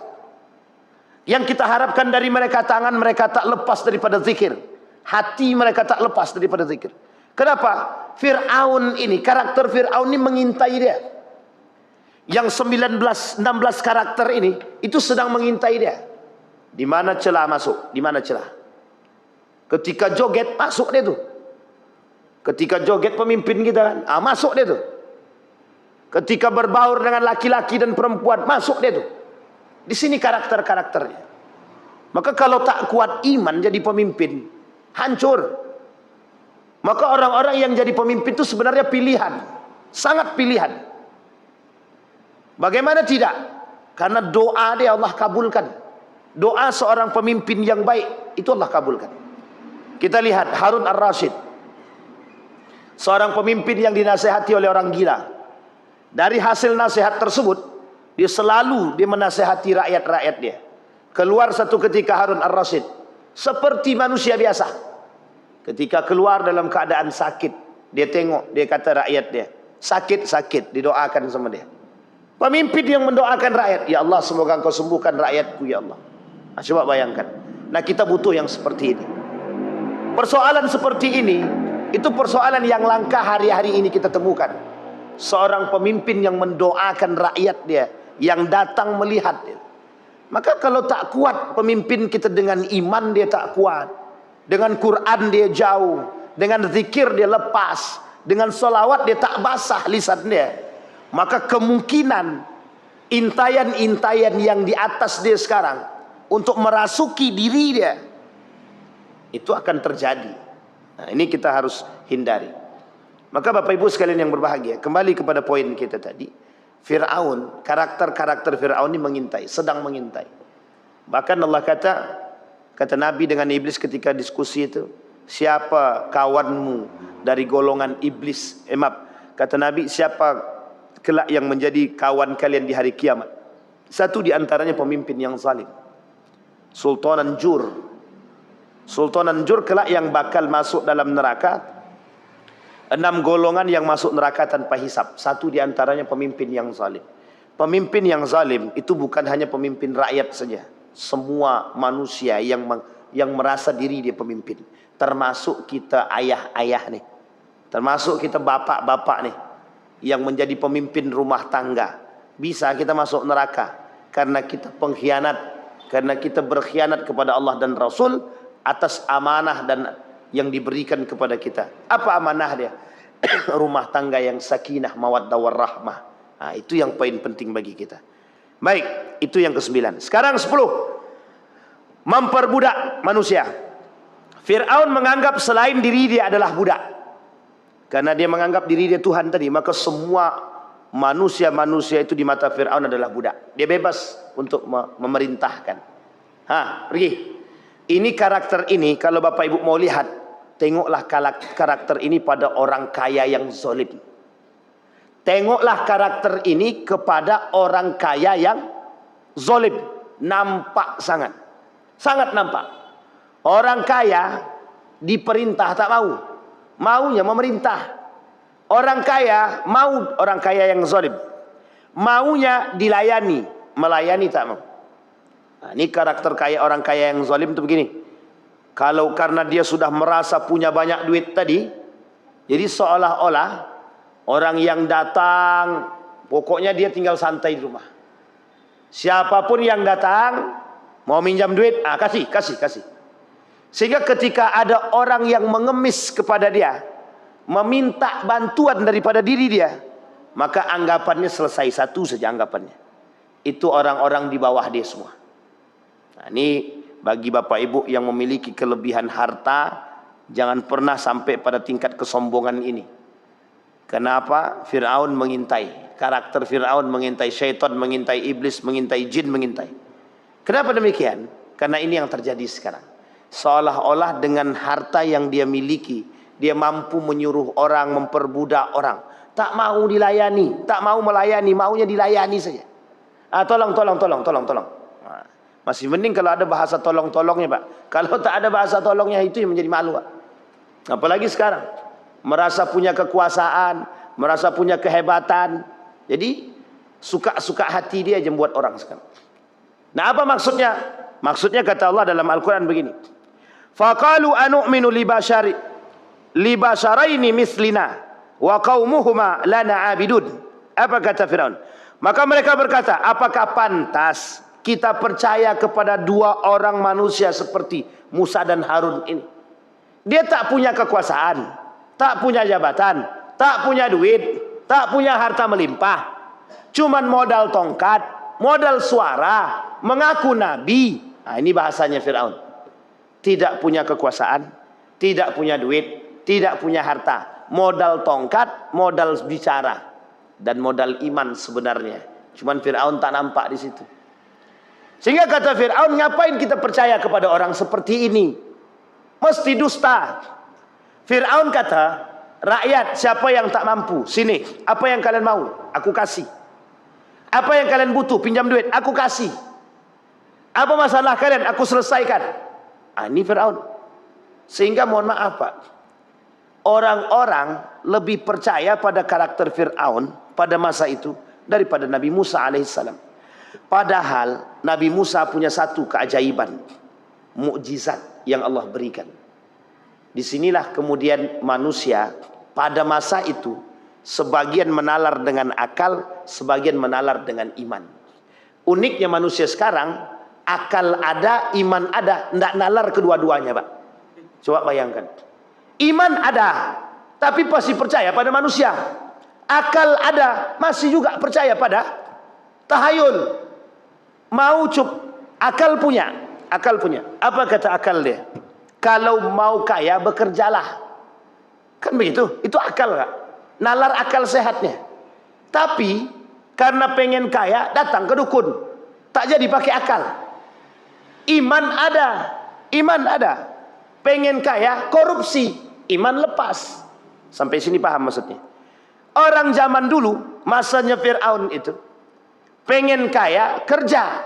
Yang kita harapkan dari mereka, tangan mereka tak lepas daripada zikir, hati mereka tak lepas daripada zikir. Kenapa? Fir'aun ini, karakter Fir'aun ini mengintai dia. Yang 16 karakter ini, itu sedang mengintai dia. Di mana celah masuk, di mana celah. Ketika joget, masuk dia tuh. Ketika joget pemimpin kita kan, masuk dia tuh. Ketika berbaur dengan laki-laki dan perempuan, masuk dia tuh. Di sini karakter-karakternya. Maka kalau tak kuat iman jadi pemimpin, hancur. Maka orang-orang yang jadi pemimpin itu sebenarnya pilihan, sangat pilihan. Bagaimana tidak? Karena doa dia Allah kabulkan. Doa seorang pemimpin yang baik itu Allah kabulkan. Kita lihat Harun Ar-Rasyid, seorang pemimpin yang dinasehati oleh orang gila. Dari hasil nasihat tersebut, dia selalu menasehati rakyat-rakyat dia. Keluar satu ketika Harun Ar-Rasyid seperti manusia biasa. Ketika keluar dalam keadaan sakit, dia tengok, dia kata rakyat dia, sakit-sakit, didoakan sama dia. Pemimpin yang mendoakan rakyat, ya Allah semoga engkau sembuhkan rakyatku ya Allah. Nah, coba bayangkan. Nah, kita butuh yang seperti ini. Persoalan seperti ini, itu persoalan yang langka hari-hari ini kita temukan. Seorang pemimpin yang mendoakan rakyat dia, yang datang melihat dia. Maka kalau tak kuat pemimpin kita, dengan iman dia tak kuat, dengan Quran dia jauh, dengan zikir dia lepas, dengan solawat dia tak basah lisan dia, maka kemungkinan intayan-intayan yang di atas dia sekarang untuk merasuki diri dia itu akan terjadi. Nah, ini kita harus hindari. Maka Bapak Ibu sekalian yang berbahagia, kembali kepada poin kita tadi. Fir'aun, karakter-karakter Fir'aun ini mengintai, sedang mengintai. Bahkan Allah kata Nabi dengan iblis ketika diskusi itu, siapa kawanmu dari golongan iblis? Kata Nabi, siapa kelak yang menjadi kawan kalian di hari kiamat? Satu di antaranya pemimpin yang zalim, Sultanan Jur. Sultanan Jur kelak yang bakal masuk dalam neraka. 6 golongan yang masuk neraka tanpa hisab. Satu di antaranya pemimpin yang zalim. Pemimpin yang zalim itu bukan hanya pemimpin rakyat saja. Semua manusia yang merasa diri dia pemimpin. Termasuk kita ayah-ayah nih. Termasuk kita bapak-bapak nih, yang menjadi pemimpin rumah tangga. Bisa kita masuk neraka karena kita pengkhianat, karena kita berkhianat kepada Allah dan Rasul atas amanah dan yang diberikan kepada kita. Apa amanah dia? Rumah tangga yang sakinah, mawaddah warahmah. Nah, itu yang poin penting bagi kita. Baik, itu yang ke-9. Sekarang 10. Memperbudak manusia. Fir'aun menganggap selain diri dia adalah budak. Karena dia menganggap diri dia Tuhan tadi, maka semua manusia-manusia itu di mata Fir'aun adalah budak. Dia bebas untuk memerintahkan. Pergi. Ini karakter ini, kalau Bapak Ibu mau lihat, tengoklah karakter ini pada orang kaya yang zalim. Tengoklah karakter ini kepada orang kaya yang zalim. Nampak sangat. Sangat nampak. Orang kaya diperintah tak mau. Maunya memerintah. Orang kaya mau, orang kaya yang zalim. Maunya dilayani, melayani tak mau. Nah, ini karakter kaya, orang kaya yang zalim itu begini. Kalau karena dia sudah merasa punya banyak duit tadi, jadi seolah-olah orang yang datang, pokoknya dia tinggal santai di rumah. Siapapun yang datang, mau minjam duit, kasih. Sehingga ketika ada orang yang mengemis kepada dia, meminta bantuan daripada diri dia, maka anggapannya selesai, satu saja anggapannya. Itu orang-orang di bawah dia semua. Nah, ini bagi bapak ibu yang memiliki kelebihan harta, jangan pernah sampai pada tingkat kesombongan ini. Kenapa? Fir'aun mengintai. Karakter Fir'aun mengintai, syaitan mengintai, iblis mengintai, jin mengintai. Kenapa demikian? Karena ini yang terjadi sekarang. Seolah-olah dengan harta yang dia miliki, dia mampu menyuruh orang, memperbudak orang. Tak mau dilayani, tak mau melayani, maunya dilayani saja. Tolong. Masih mending kalau ada bahasa tolong-tolongnya, Pak. Kalau tak ada bahasa tolongnya, itu yang menjadi malu, Pak. Apalagi sekarang, merasa punya kekuasaan, merasa punya kehebatan. Jadi suka-suka hati dia aja membuat orang sekarang. Nah, apa maksudnya? Maksudnya kata Allah dalam Al-Quran begini. Faqalu anu'minu libasharaini mislina wa qaumuhuma lana abidun. Apa kata Firaun? Maka mereka berkata, apakah pantas kita percaya kepada dua orang manusia seperti Musa dan Harun ini? Dia tak punya kekuasaan, tak punya jabatan, tak punya duit, tak punya harta melimpah. Cuman modal tongkat, modal suara, mengaku nabi. Nah, ini bahasanya Firaun. Tidak punya kekuasaan, tidak punya duit, tidak punya harta. Modal tongkat, modal bicara, dan modal iman sebenarnya. Cuman Fir'aun tak nampak di situ. Sehingga kata Fir'aun, ngapain kita percaya kepada orang seperti ini? Mesti dusta. Fir'aun kata, rakyat siapa yang tak mampu, sini, apa yang kalian mau, aku kasih. Apa yang kalian butuh, pinjam duit, aku kasih. Apa masalah kalian, aku selesaikan. Ini Fir'aun. Sehingga mohon maaf, Pak, orang-orang lebih percaya pada karakter Fir'aun pada masa itu daripada Nabi Musa alaihissalam. Padahal Nabi Musa punya satu keajaiban, mukjizat yang Allah berikan. Disinilah kemudian manusia pada masa itu sebagian menalar dengan akal, sebagian menalar dengan iman. Uniknya manusia sekarang, akal ada, iman ada, tidak nalar kedua-duanya, Pak. Coba bayangkan. Iman ada, tapi pasti percaya pada manusia. Akal ada, masih juga percaya pada tahayul. Mau akal punya. Apa kata akal dia? Kalau mau kaya, bekerjalah. Kan begitu? Itu akal, Kak. Nalar akal sehatnya. Tapi karena pengen kaya, datang ke dukun. Tak jadi pakai akal. Iman ada. Pengen kaya, korupsi. Iman lepas. Sampai sini paham maksudnya? Orang zaman dulu, masanya Fir'aun itu, pengen kaya, kerja.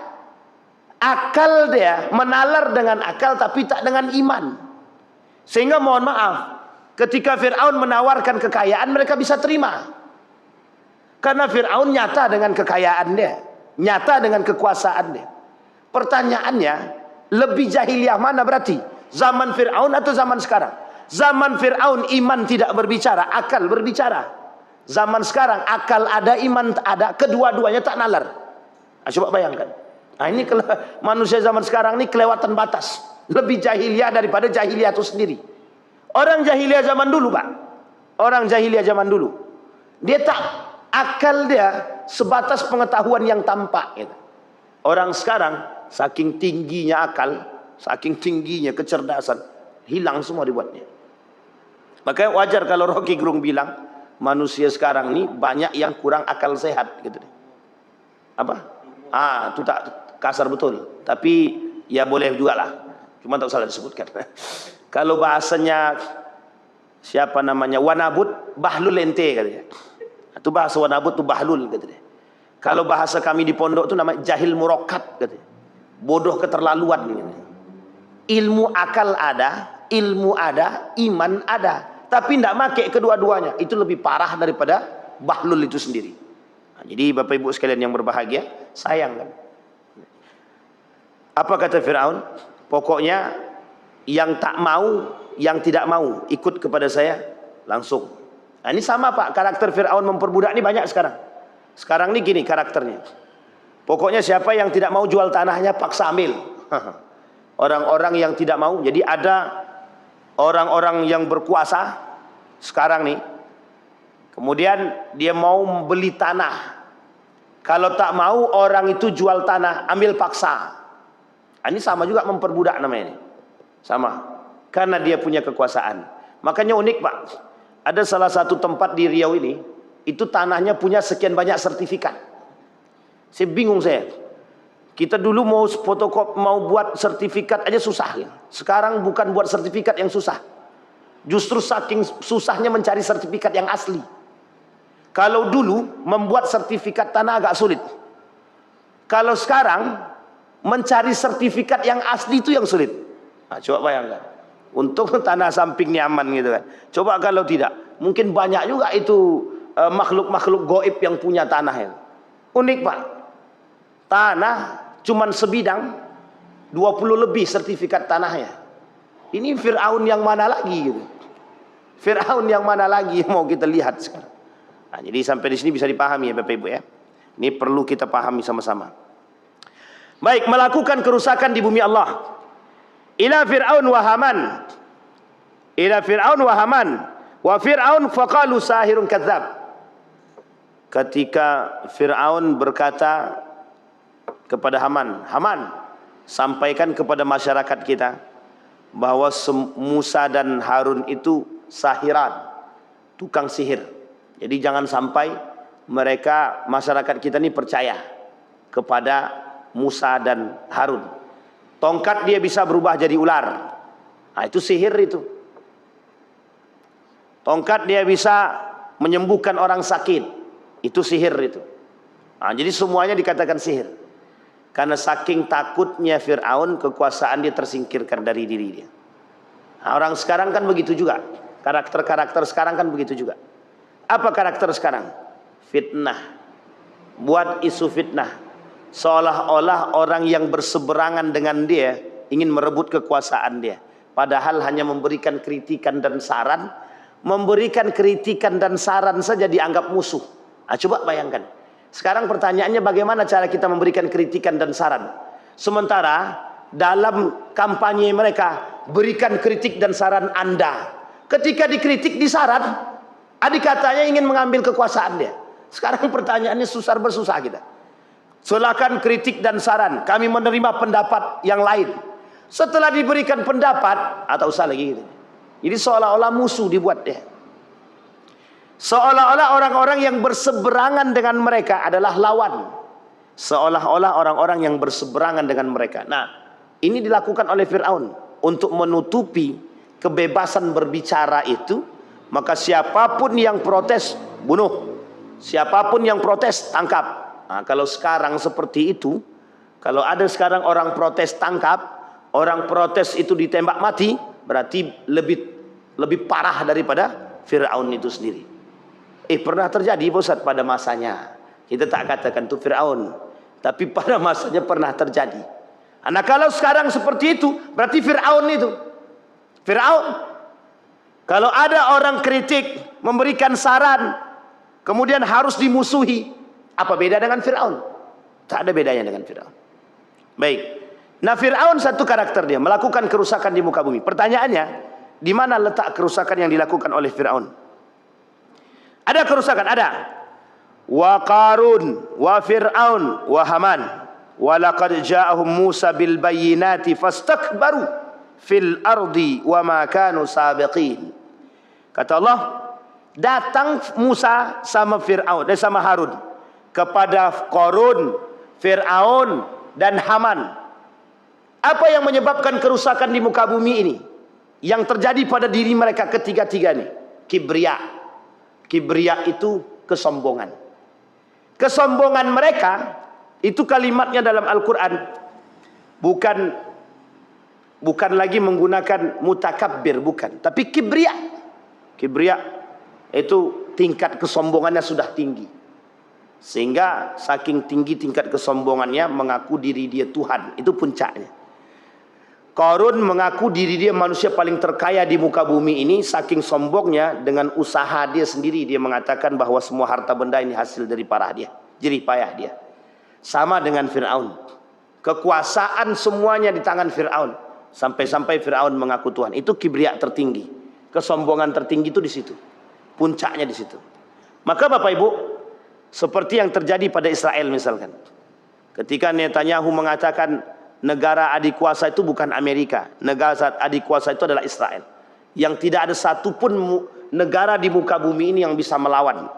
Akal dia menalar dengan akal, tapi tak dengan iman. Sehingga mohon maaf, ketika Fir'aun menawarkan kekayaan, mereka bisa terima. Karena Fir'aun nyata dengan kekayaan dia, nyata dengan kekuasaan dia. Pertanyaannya, lebih jahiliyah mana berarti? Zaman Fir'aun atau zaman sekarang? Zaman Fir'aun iman tidak berbicara, akal berbicara. Zaman sekarang akal ada, iman ada, kedua-duanya tak nalar. Coba bayangkan. Ini manusia zaman sekarang ini kelewatan batas. Lebih jahiliyah daripada jahiliyah itu sendiri. Orang jahiliyah zaman dulu, Pak. Orang jahiliyah zaman dulu, dia tak, akal dia sebatas pengetahuan yang tampak gitu. Orang sekarang saking tingginya akal, saking tingginya kecerdasan, hilang semua dibuatnya. Makanya wajar kalau Rocky Gerung bilang manusia sekarang ini banyak yang kurang akal sehat gitu. Apa? Itu tak kasar betul, tapi ya boleh juga lah. Cuma tak salah disebutkan. Kalau bahasanya siapa namanya, wanabut bahlul ente katanya. Itu bahasa wanabut itu bahlul katanya. Kalau bahasa kami di pondok itu namanya jahil murakkab katanya. Bodoh keterlaluan katanya. Ilmu akal ada, ilmu ada, iman ada, tapi tidak pakai kedua-duanya. Itu lebih parah daripada bahlul itu sendiri. Jadi Bapak Ibu sekalian yang berbahagia, sayang kan. Apa kata Fir'aun? Pokoknya yang tak mau, yang tidak mau ikut kepada saya langsung. Nah, ini sama Pak, karakter Fir'aun memperbudak ini banyak sekarang. Sekarang ini gini karakternya. Pokoknya siapa yang tidak mau jual tanahnya paksa ambil. Orang-orang yang tidak mau. Jadi ada orang-orang yang berkuasa sekarang nih, kemudian dia mau membeli tanah. Kalau tak mau orang itu jual tanah, ambil paksa. Ini sama juga memperbudak namanya ini. Sama. Karena dia punya kekuasaan. Makanya unik Pak. Ada salah satu tempat di Riau ini, itu tanahnya punya sekian banyak sertifikat. Saya bingung saya. Kita dulu mau fotokop, mau buat sertifikat aja susah. Sekarang bukan buat sertifikat yang susah. Justru saking susahnya mencari sertifikat yang asli. Kalau dulu membuat sertifikat tanah agak sulit. Kalau sekarang mencari sertifikat yang asli itu yang sulit. Nah, coba bayangkan. Untuk tanah samping nyaman gitu kan. Coba kalau tidak, mungkin banyak juga itu makhluk-makhluk goib yang punya tanah itu. Unik Pak. Tanah cuman sebidang 20 lebih sertifikat tanahnya. Ini Fir'aun yang mana lagi gitu. Fir'aun yang mana lagi mau kita lihat sekarang. Nah, jadi sampai di sini bisa dipahami ya Bapak Ibu ya. Ini perlu kita pahami sama-sama. Baik, melakukan kerusakan di bumi Allah. Ila Fir'aun wa Haman. Ila Fir'aun wa Haman. Wa Fir'aun faqalu sahirun kadzab. Ketika Fir'aun berkata kepada Haman, Haman, sampaikan kepada masyarakat kita bahwa Musa dan Harun itu sahiran, tukang sihir. Jadi jangan sampai mereka, masyarakat kita ini percaya kepada Musa dan Harun. Tongkat dia bisa berubah jadi ular. Nah, itu sihir itu. Tongkat dia bisa menyembuhkan orang sakit. Itu sihir itu. Nah, jadi semuanya dikatakan sihir. Karena saking takutnya Fir'aun, kekuasaan dia tersingkirkan dari diri dia. Nah, orang sekarang kan begitu juga. Karakter-karakter sekarang kan begitu juga. Apa karakter sekarang? Fitnah. Buat isu fitnah. Seolah-olah orang yang berseberangan dengan dia ingin merebut kekuasaan dia. Padahal hanya memberikan kritikan dan saran. Memberikan kritikan dan saran saja dianggap musuh. Nah, coba bayangkan. Sekarang pertanyaannya bagaimana cara kita memberikan kritikan dan saran. Sementara dalam kampanye mereka, berikan kritik dan saran Anda. Ketika dikritik, disaran, adik katanya ingin mengambil kekuasaan dia. Sekarang pertanyaannya susah bersusah kita. Silakan kritik dan saran, kami menerima pendapat yang lain. Setelah diberikan pendapat, atau usah lagi gitu. Jadi seolah-olah musuh dibuat dia. Seolah-olah orang-orang yang berseberangan dengan mereka adalah lawan. Seolah-olah orang-orang yang berseberangan dengan mereka. Nah, ini dilakukan oleh Fir'aun untuk menutupi kebebasan berbicara itu. Maka siapapun yang protes, bunuh. Siapapun yang protes, tangkap. Nah, kalau sekarang seperti itu, kalau ada sekarang orang protes tangkap, orang protes itu ditembak mati, berarti lebih parah daripada Fir'aun itu sendiri. Pernah terjadi Ustaz pada masanya. Kita tak katakan itu Fir'aun, tapi pada masanya pernah terjadi. Nah, kalau sekarang seperti itu, berarti Fir'aun itu. Fir'aun. Kalau ada orang kritik, memberikan saran, kemudian harus dimusuhi. Apa beda dengan Fir'aun? Tak ada bedanya dengan Fir'aun. Baik. Nah, Fir'aun satu karakter dia, melakukan kerusakan di muka bumi. Pertanyaannya, di mana letak kerusakan yang dilakukan oleh Fir'aun? Ada kerusakan, ada. Wa Qarun, wa Fir'aun, wa Haman. Wa laqad ja'ahum Musa bil bayyinati fastakbaru fil ardi wa ma kanu sabiqin. Kata Allah, datang Musa sama Fir'aun, sama Harun kepada Qarun, Fir'aun dan Haman. Apa yang menyebabkan kerusakan di muka bumi ini? Yang terjadi pada diri mereka ketiga-tiga ini. Kibria. Kibria itu kesombongan. Kesombongan mereka itu kalimatnya dalam Al-Quran bukan lagi menggunakan mutakabbir, bukan, tapi kibria. Kibria itu tingkat kesombongannya sudah tinggi. Sehingga saking tinggi tingkat kesombongannya mengaku diri dia Tuhan. Itu puncaknya. Qarun mengaku diri dia manusia paling terkaya di muka bumi ini. Saking sombongnya, dengan usaha dia sendiri dia mengatakan bahwa semua harta benda ini hasil dari jerih payah dia. Sama dengan Fir'aun. Kekuasaan semuanya di tangan Fir'aun. Sampai-sampai Fir'aun mengaku Tuhan. Itu kibriya tertinggi. Kesombongan tertinggi itu di situ. Puncaknya di situ. Maka Bapak Ibu, seperti yang terjadi pada Israel misalkan. Ketika Netanyahu mengatakan negara adik kuasa itu bukan Amerika. Negara adik kuasa itu adalah Israel. Yang tidak ada satupun negara di muka bumi ini yang bisa melawan.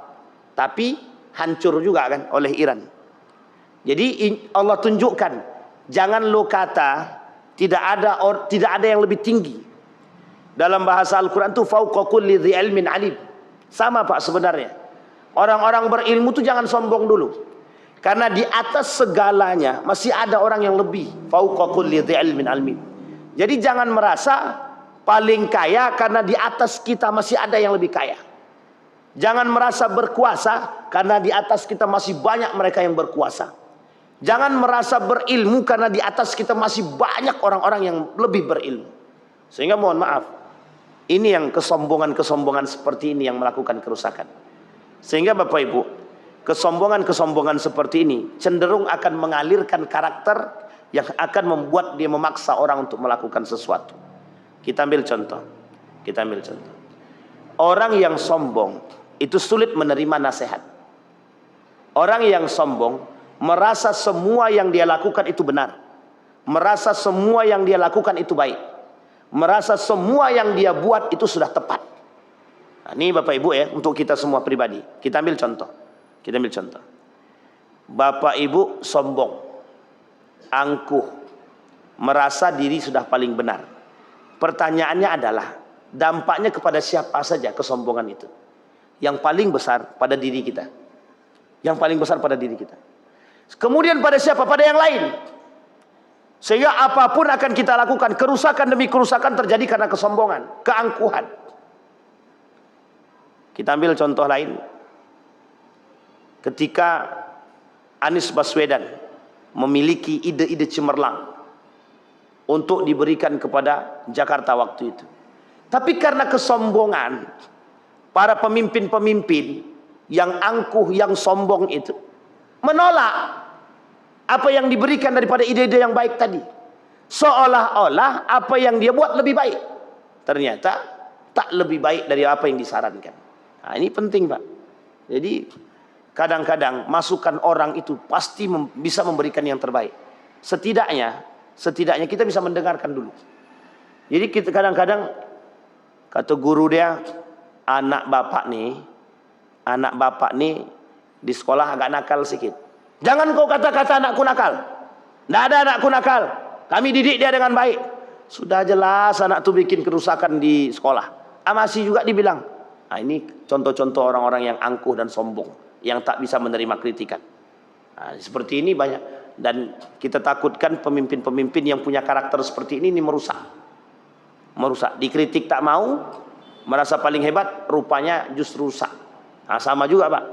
Tapi hancur juga kan oleh Iran. Jadi Allah tunjukkan, jangan lo kata tidak ada yang lebih tinggi. Dalam bahasa Al-Quran itu fauqa kulli dzi ilmin alim. Sama Pak sebenarnya. Orang-orang berilmu itu jangan sombong dulu. Karena di atas segalanya masih ada orang yang lebih. Fauqa kulli dzi ilmin alim. Jadi jangan merasa paling kaya karena di atas kita masih ada yang lebih kaya. Jangan merasa berkuasa karena di atas kita masih banyak mereka yang berkuasa. Jangan merasa berilmu karena di atas kita masih banyak orang-orang yang lebih berilmu. Sehingga mohon maaf, ini yang kesombongan-kesombongan seperti ini yang melakukan kerusakan. Sehingga Bapak Ibu, kesombongan-kesombongan seperti ini cenderung akan mengalirkan karakter yang akan membuat dia memaksa orang untuk melakukan sesuatu. Kita ambil contoh. Orang yang sombong itu sulit menerima nasihat. Orang yang sombong merasa semua yang dia lakukan itu benar. Merasa semua yang dia lakukan itu baik. Merasa semua yang dia buat itu sudah tepat. Nah, ini Bapak Ibu ya, untuk kita semua pribadi. Kita ambil contoh. Bapak Ibu sombong, angkuh, merasa diri sudah paling benar. Pertanyaannya adalah, dampaknya kepada siapa saja kesombongan itu? Yang paling besar pada diri kita. Kemudian pada siapa? Pada yang lain. Sehingga apapun akan kita lakukan, kerusakan demi kerusakan terjadi karena kesombongan, keangkuhan. Kita ambil contoh lain. Ketika Anies Baswedan memiliki ide-ide cemerlang untuk diberikan kepada Jakarta waktu itu. Tapi karena kesombongan para pemimpin-pemimpin yang angkuh, yang sombong itu menolak apa yang diberikan daripada ide-ide yang baik tadi. Seolah-olah apa yang dia buat lebih baik. Ternyata tak lebih baik dari apa yang disarankan. Nah, ini penting Pak. Jadi kadang-kadang masukan orang itu pasti bisa memberikan yang terbaik. Setidaknya kita bisa mendengarkan dulu. Jadi kita kadang-kadang kata guru dia, anak bapak nih di sekolah agak nakal sedikit. Jangan kau kata-kata anakku nakal. Tidak ada anakku nakal. Kami didik dia dengan baik. Sudah jelas anak itu bikin kerusakan di sekolah. Masih juga dibilang. Nah, ini contoh-contoh orang-orang yang angkuh dan sombong, yang tak bisa menerima kritikan. Nah, seperti ini banyak. Dan kita takutkan pemimpin-pemimpin yang punya karakter seperti ini merusak. Dikritik tak mau, merasa paling hebat, rupanya justru rusak. Nah, sama juga Pak.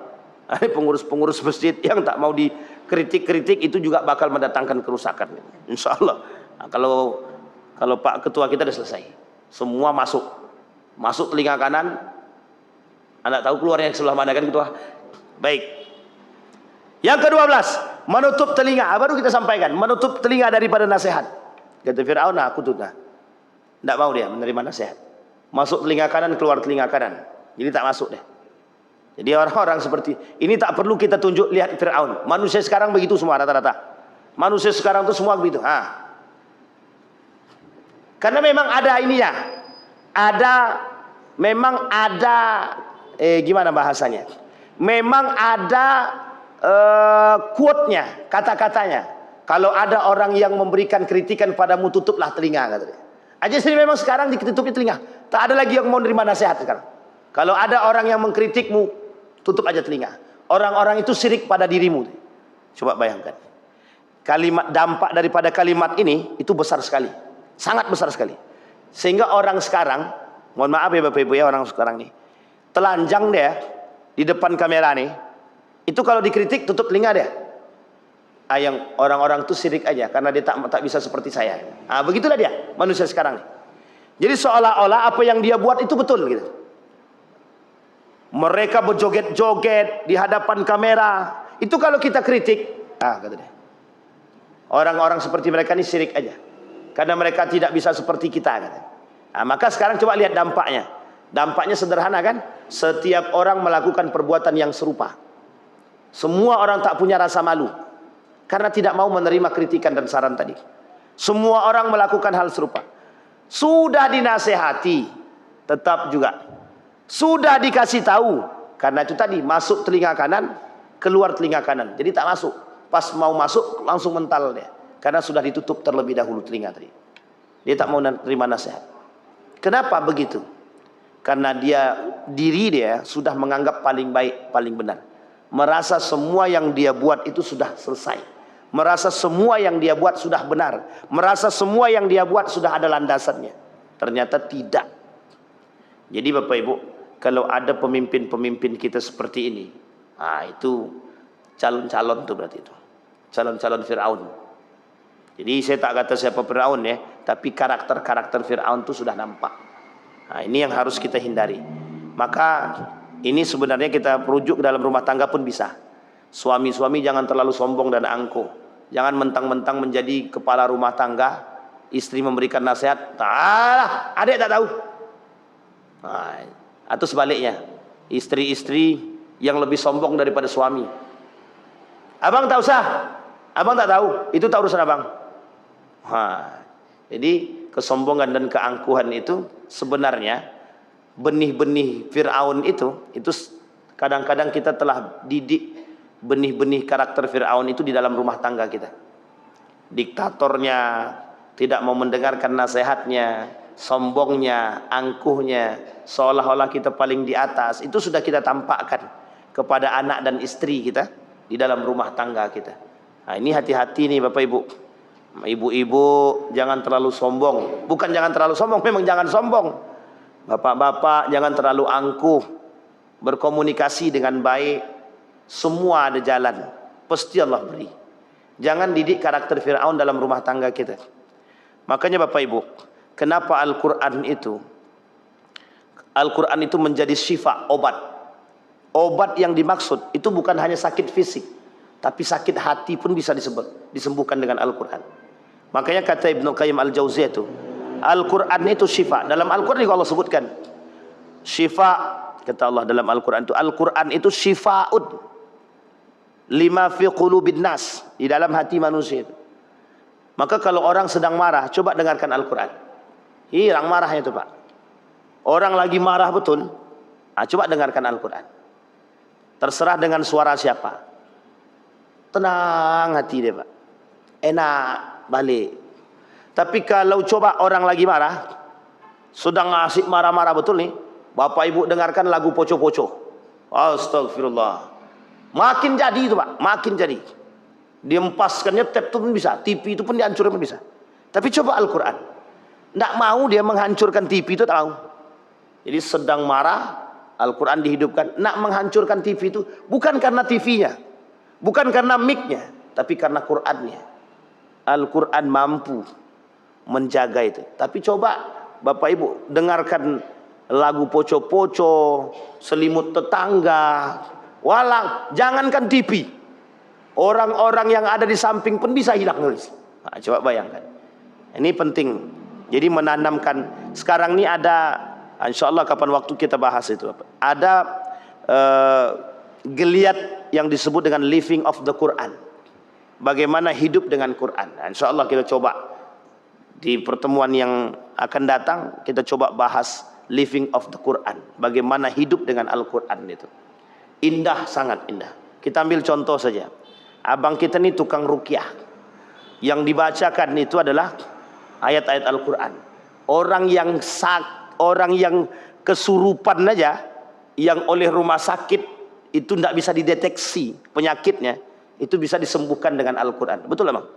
Pengurus-pengurus masjid yang tak mau dikritik-kritik itu juga bakal mendatangkan kerusakan. Insya Allah. Nah, kalau Pak Ketua kita sudah selesai, semua masuk telinga kanan. Anda tahu keluarnya yang sebelah mana kan Ketua? Baik. Yang ke-12, menutup telinga. Baru kita sampaikan, menutup telinga daripada nasihat. Kata Fir'aun, aku tuh tidak mau dia menerima nasihat. Masuk telinga kanan, keluar telinga kanan. Jadi tak masuk deh. Jadi orang-orang seperti ini tak perlu kita tunjuk, lihat Fir'aun. Manusia sekarang begitu semua rata-rata. Manusia sekarang itu semua begitu. Karena memang ada ininya. Gimana bahasanya? Memang ada quote-nya, kata-katanya. Kalau ada orang yang memberikan kritikan padamu, tutuplah telinga, katanya. Aja sih memang sekarang ditutupi telinga. Tak ada lagi yang mau menerima nasihat sekarang. Kalau ada orang yang mengkritikmu, tutup aja telinga. Orang-orang itu syirik pada dirimu. Coba bayangkan. Dampak daripada kalimat ini itu besar sekali. Sangat besar sekali. Sehingga orang sekarang, mohon maaf ya Bapak Ibu ya, orang sekarang nih, telanjang dia di depan kamera nih, itu kalau dikritik tutup telinga dia. Yang orang-orang itu syirik aja karena dia tak bisa seperti saya. Begitulah dia manusia sekarang nih. Jadi seolah-olah apa yang dia buat itu betul gitu. Mereka berjoget-joget di hadapan kamera. Itu kalau kita kritik, kata dia, orang-orang seperti mereka ini syirik aja karena mereka tidak bisa seperti kita, kata. Maka sekarang coba lihat dampaknya. Dampaknya sederhana kan? Setiap orang melakukan perbuatan yang serupa. Semua orang tak punya rasa malu karena tidak mau menerima kritikan dan saran tadi. Semua orang melakukan hal serupa. Sudah dinasehati, tetap juga. Sudah dikasih tahu, karena itu tadi masuk telinga kanan, keluar telinga kanan. Jadi tak masuk. Pas mau masuk langsung mental dia, karena sudah ditutup terlebih dahulu telinga tadi. Dia tak mau terima nasihat. Kenapa begitu? Karena diri dia sudah menganggap paling baik, paling benar. Merasa semua yang dia buat itu sudah selesai. Merasa semua yang dia buat sudah benar. Merasa semua yang dia buat sudah ada landasannya. Ternyata tidak. Jadi Bapak Ibu, kalau ada pemimpin-pemimpin kita seperti ini, itu calon-calon tuh berarti itu. Calon-calon Fir'aun. Jadi saya tak kata siapa Fir'aun ya, tapi karakter-karakter Fir'aun itu sudah nampak. Ini yang harus kita hindari. Maka ini sebenarnya kita rujuk ke dalam rumah tangga pun bisa. Suami-suami jangan terlalu sombong dan angkuh. Jangan mentang-mentang menjadi kepala rumah tangga, istri memberikan nasihat, adik tak tahu. Atau sebaliknya, istri-istri yang lebih sombong daripada suami. Abang tak usah, abang tak tahu, itu tak urusan abang. Jadi kesombongan dan keangkuhan itu sebenarnya benih-benih Fir'aun itu kadang-kadang kita telah didik benih-benih karakter Fir'aun itu di dalam rumah tangga kita. Diktatornya, tidak mau mendengarkan nasihatnya, sombongnya, angkuhnya, seolah-olah kita paling di atas. Itu sudah kita tampakkan kepada anak dan istri kita di dalam rumah tangga kita. Ini hati-hati nih Bapak Ibu. Ibu-ibu jangan terlalu sombong. Bukan jangan terlalu sombong, memang jangan sombong. Bapak-bapak jangan terlalu angkuh. Berkomunikasi dengan baik. Semua ada jalan, pasti Allah beri. Jangan didik karakter Fir'aun dalam rumah tangga kita. Makanya Bapak Ibu, kenapa Al-Quran itu menjadi syifa, obat. Obat yang dimaksud itu bukan hanya sakit fisik, tapi sakit hati pun bisa disembuhkan dengan Al-Quran. Makanya kata Ibnu Qayyim Al-Jauziyah itu, Al-Quran itu syifa. Dalam Al-Quran juga Allah sebutkan syifa, kata Allah dalam Al-Quran itu, Al-Quran itu syifa'ud lima fi qulubin nas, di dalam hati manusia itu. Maka kalau orang sedang marah, coba dengarkan Al-Quran. Hilang marahnya itu Pak. Orang lagi marah betul, coba dengarkan Al-Quran. Terserah dengan suara siapa, tenang hati dia Pak, enak balik. Tapi kalau coba orang lagi marah, sedang ngasih marah-marah betul nih, Bapak Ibu dengarkan lagu poco-poco, astagfirullah, makin jadi itu Pak, makin jadi. Diempaskannya tap itu pun bisa, TV itu pun dihancurkan pun bisa. Tapi coba Al-Quran, tidak mau dia menghancurkan TV itu, tak mau. Jadi sedang marah, Al-Quran dihidupkan. Nak menghancurkan TV itu bukan karena TV-nya, bukan karena mic-nya, tapi karena Qurannya. Al-Quran mampu menjaga itu. Tapi coba Bapak Ibu dengarkan lagu poco-poco, selimut tetangga, walang, jangankan TV, orang-orang yang ada di samping pun bisa hilang nulis. Coba bayangkan. Ini penting. Jadi menanamkan. Sekarang ini ada, insya Allah kapan waktu kita bahas itu, ada geliat yang disebut dengan living of the Quran. Bagaimana hidup dengan Quran. Insya Allah kita coba di pertemuan yang akan datang, kita coba bahas living of the Quran. Bagaimana hidup dengan Al-Quran itu. Indah, sangat indah. Kita ambil contoh saja. Abang kita ini tukang ruqyah. Yang dibacakan itu adalah ayat-ayat Al-Quran. Orang yang kesurupan aja, yang oleh rumah sakit itu tidak bisa dideteksi penyakitnya, itu bisa disembuhkan dengan Al-Quran. Betul Abang?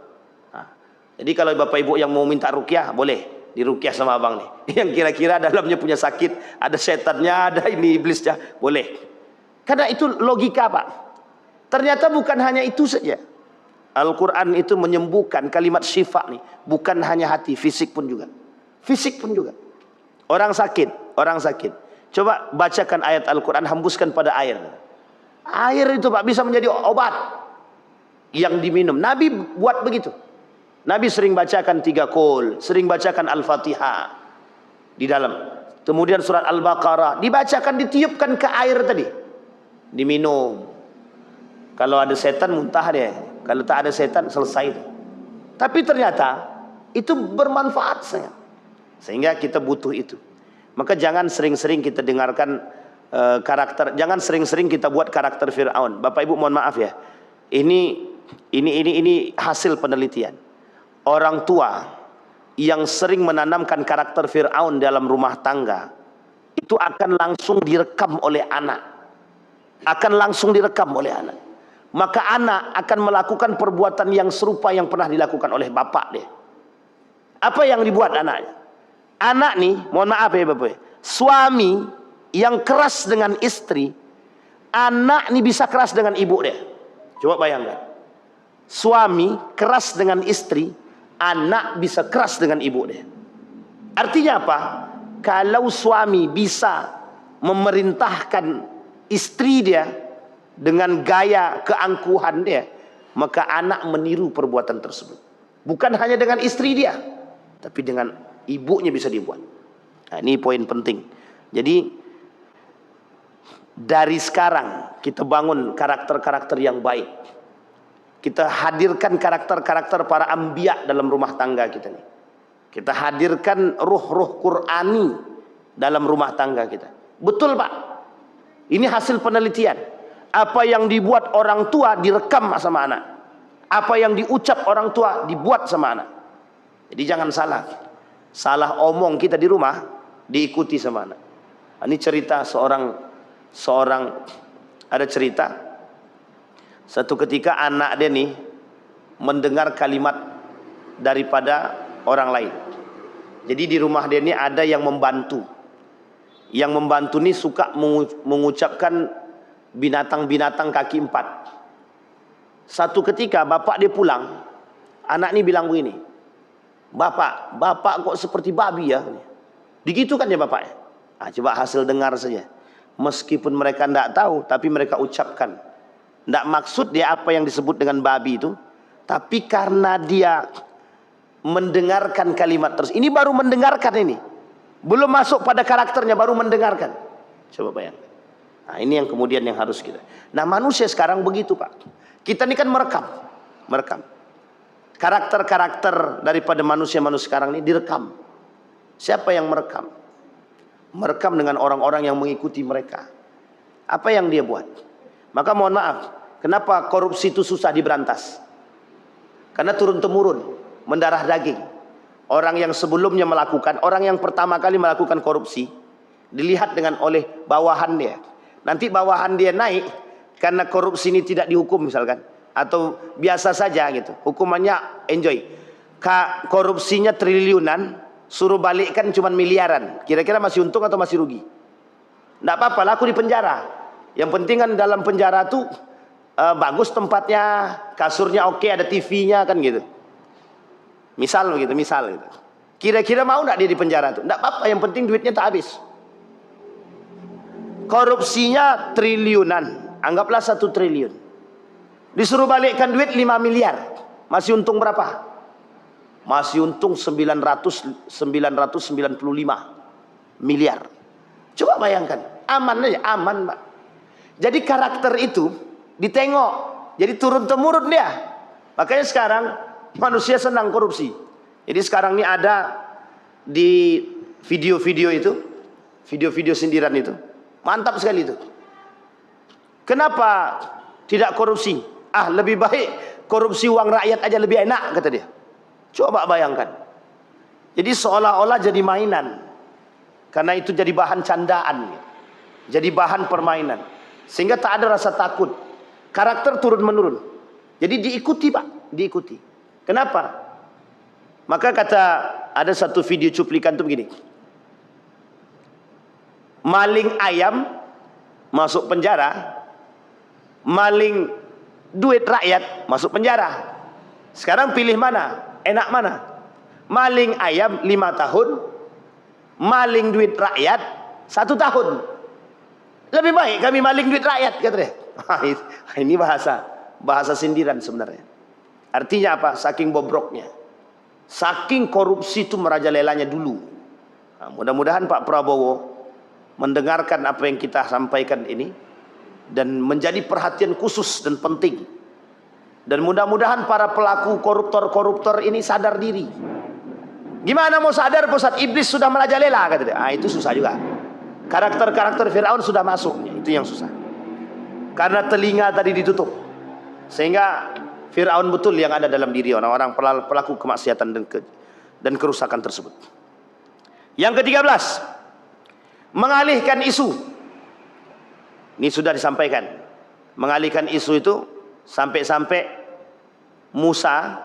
Jadi kalau Bapak Ibu yang mau minta ruqyah, boleh diruqyah sama Abang nih. Yang kira-kira dalamnya punya sakit, ada setannya, ada ini iblisnya, boleh. Karena itu logika Pak. Ternyata bukan hanya itu saja. Al-Quran itu menyembuhkan, kalimat syifa nih. Bukan hanya hati, fisik pun juga. Fisik pun juga. Orang sakit. Coba bacakan ayat Al-Quran, hembuskan pada air. Air itu Pak bisa menjadi obat yang diminum. Nabi buat begitu. Nabi sering bacakan 3 qul, sering bacakan Al-Fatihah di dalam. Kemudian surat Al-Baqarah dibacakan, ditiupkan ke air tadi. Diminum. Kalau ada setan muntah dia. Kalau tak ada setan selesai. Tapi ternyata itu bermanfaat saya. Sehingga kita butuh itu. Maka jangan sering-sering kita dengarkan karakter, jangan sering-sering kita buat karakter Fir'aun. Bapak Ibu mohon maaf ya. Ini hasil penelitian. Orang tua yang sering menanamkan karakter Fir'aun dalam rumah tangga itu akan langsung direkam oleh anak. Maka anak akan melakukan perbuatan yang serupa yang pernah dilakukan oleh bapak dia. Apa yang dibuat anaknya? Anak nih, mohon maaf ya Bapak, suami yang keras dengan istri, anak nih bisa keras dengan ibu dia. Coba bayangkan. Suami keras dengan istri, anak bisa keras dengan ibu dia. Artinya apa? Kalau suami bisa memerintahkan istri dia dengan gaya keangkuhan dia, maka anak meniru perbuatan tersebut. Bukan hanya dengan istri dia, tapi dengan ibunya bisa dibuat. Nah, ini poin penting. Jadi dari sekarang kita bangun karakter-karakter yang baik. Kita hadirkan karakter-karakter para anbiya dalam rumah tangga kita nih. Kita hadirkan ruh-ruh Qur'ani dalam rumah tangga kita. Betul Pak. Ini hasil penelitian. Apa yang dibuat orang tua direkam sama anak. Apa yang diucap orang tua dibuat sama anak. Jadi jangan salah. Salah omong kita di rumah diikuti sama anak. Ini cerita seorang ada cerita. Satu ketika anak dia nih mendengar kalimat daripada orang lain. Jadi di rumah dia ini ada yang membantu. Yang membantu ini suka mengucapkan binatang-binatang kaki 4. Satu ketika bapak dia pulang, anak ini bilang begini, Bapak kok seperti babi ya? Digitukan ya bapaknya. Nah, coba hasil dengar saja. Meskipun mereka tidak tahu, tapi mereka ucapkan. Tidak maksud dia apa yang disebut dengan babi itu, tapi karena dia mendengarkan kalimat terus. Ini baru mendengarkan ini. Belum masuk pada karakternya, baru mendengarkan. Coba bayangkan. Nah, ini yang kemudian yang harus kita. Nah, manusia sekarang begitu, Pak. Kita ini kan merekam. Karakter-karakter daripada manusia-manusia sekarang ini direkam. Siapa yang merekam? Merekam dengan orang-orang yang mengikuti mereka. Apa yang dia buat? Maka mohon maaf, kenapa korupsi itu susah diberantas? Karena turun-temurun, mendarah daging. Orang yang sebelumnya melakukan, orang yang pertama kali melakukan korupsi, dilihat dengan oleh bawahan dia. Nanti bawahan dia naik, karena korupsi ini tidak dihukum misalkan. Atau biasa saja gitu, hukumannya enjoy. Korupsinya triliunan, suruh balikkan cuma miliaran. Kira-kira masih untung atau masih rugi? Tidak apa-apa, laku di penjara. Yang penting kan dalam penjara tuh bagus tempatnya, kasurnya oke, ada TV-nya kan gitu. Misal gitu. Kira-kira mau nggak dia di penjara tuh? Tidak apa-apa, yang penting duitnya tak habis. Korupsinya triliunan, anggaplah 1 triliun. Disuruh balikkan duit 5 miliar. Masih untung berapa? Masih untung 995 miliar. Coba bayangkan. Aman aja, aman Pak. Jadi karakter itu ditengok. Jadi turun-temurun dia. Makanya sekarang manusia senang korupsi. Jadi sekarang ini ada di video-video itu, video-video sindiran itu. Mantap sekali itu. Kenapa tidak korupsi? Lebih baik korupsi uang rakyat aja lebih enak, kata dia. Coba bayangkan. Jadi seolah-olah jadi mainan. Karena itu jadi bahan candaan. Jadi bahan permainan. Sehingga tak ada rasa takut. Karakter turun-menurun. Jadi diikuti Pak. Diikuti. Kenapa? Maka ada satu video cuplikan itu begini. Maling ayam masuk penjara. Maling duit rakyat masuk penjara. Sekarang pilih mana? Enak mana? Maling ayam 5 tahun, maling duit rakyat 1 tahun. Lebih baik kami maling duit rakyat, katanya. Ini bahasa sindiran sebenarnya. Artinya apa? Saking bobroknya, saking korupsi itu merajalelanya dulu. Nah, mudah-mudahan Pak Prabowo mendengarkan apa yang kita sampaikan ini dan menjadi perhatian khusus dan penting. Dan mudah-mudahan para pelaku koruptor-koruptor ini sadar diri. Gimana mau sadar, Ustaz? Iblis sudah merajalela, katanya. Ah, itu susah juga. Karakter-karakter Fir'aun sudah masuk, itu yang susah. Karena telinga tadi ditutup, sehingga Fir'aun betul yang ada dalam diri orang-orang pelaku kemaksiatan dan kerusakan tersebut. Yang ke-13, mengalihkan isu. Ini sudah disampaikan. Mengalihkan isu itu sampai-sampai Musa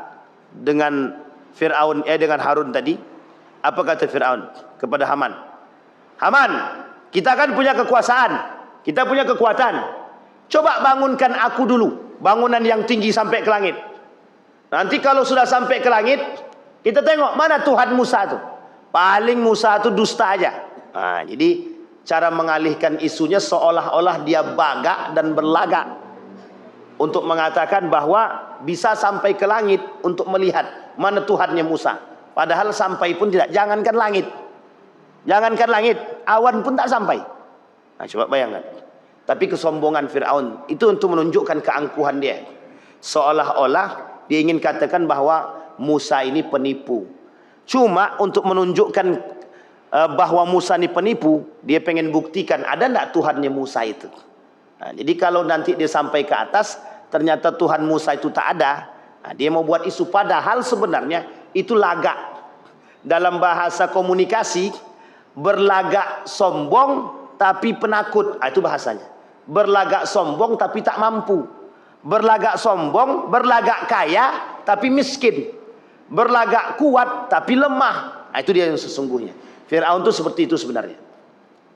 dengan Fir'aun, dengan Harun tadi. Apa kata Fir'aun kepada Haman? Haman, kita kan punya kekuasaan, kita punya kekuatan. Coba bangunkan aku dulu bangunan yang tinggi sampai ke langit. Nanti kalau sudah sampai ke langit, kita tengok mana Tuhan Musa itu. Paling Musa itu dusta aja. Nah, jadi cara mengalihkan isunya seolah-olah dia bagak dan berlagak untuk mengatakan bahwa bisa sampai ke langit untuk melihat mana Tuhannya Musa. Padahal sampai pun tidak. Jangankan langit, awan pun tak sampai. Nah, coba bayangkan. Tapi kesombongan Fir'aun itu untuk menunjukkan keangkuhan dia. Seolah-olah dia ingin katakan bahwa Musa ini penipu. Cuma untuk menunjukkan bahwa Musa ini penipu, dia pengen buktikan ada enggak Tuhannya Musa itu. Nah, jadi kalau nanti dia sampai ke atas, ternyata Tuhan Musa itu tak ada. Nah, dia mau buat isu, padahal sebenarnya itu lagak. Dalam bahasa komunikasi, berlagak sombong tapi penakut. Itu bahasanya. Berlagak sombong tapi tak mampu. Berlagak sombong, berlagak kaya tapi miskin. Berlagak kuat tapi lemah. Itu dia yang sesungguhnya. Fir'aun itu seperti itu sebenarnya.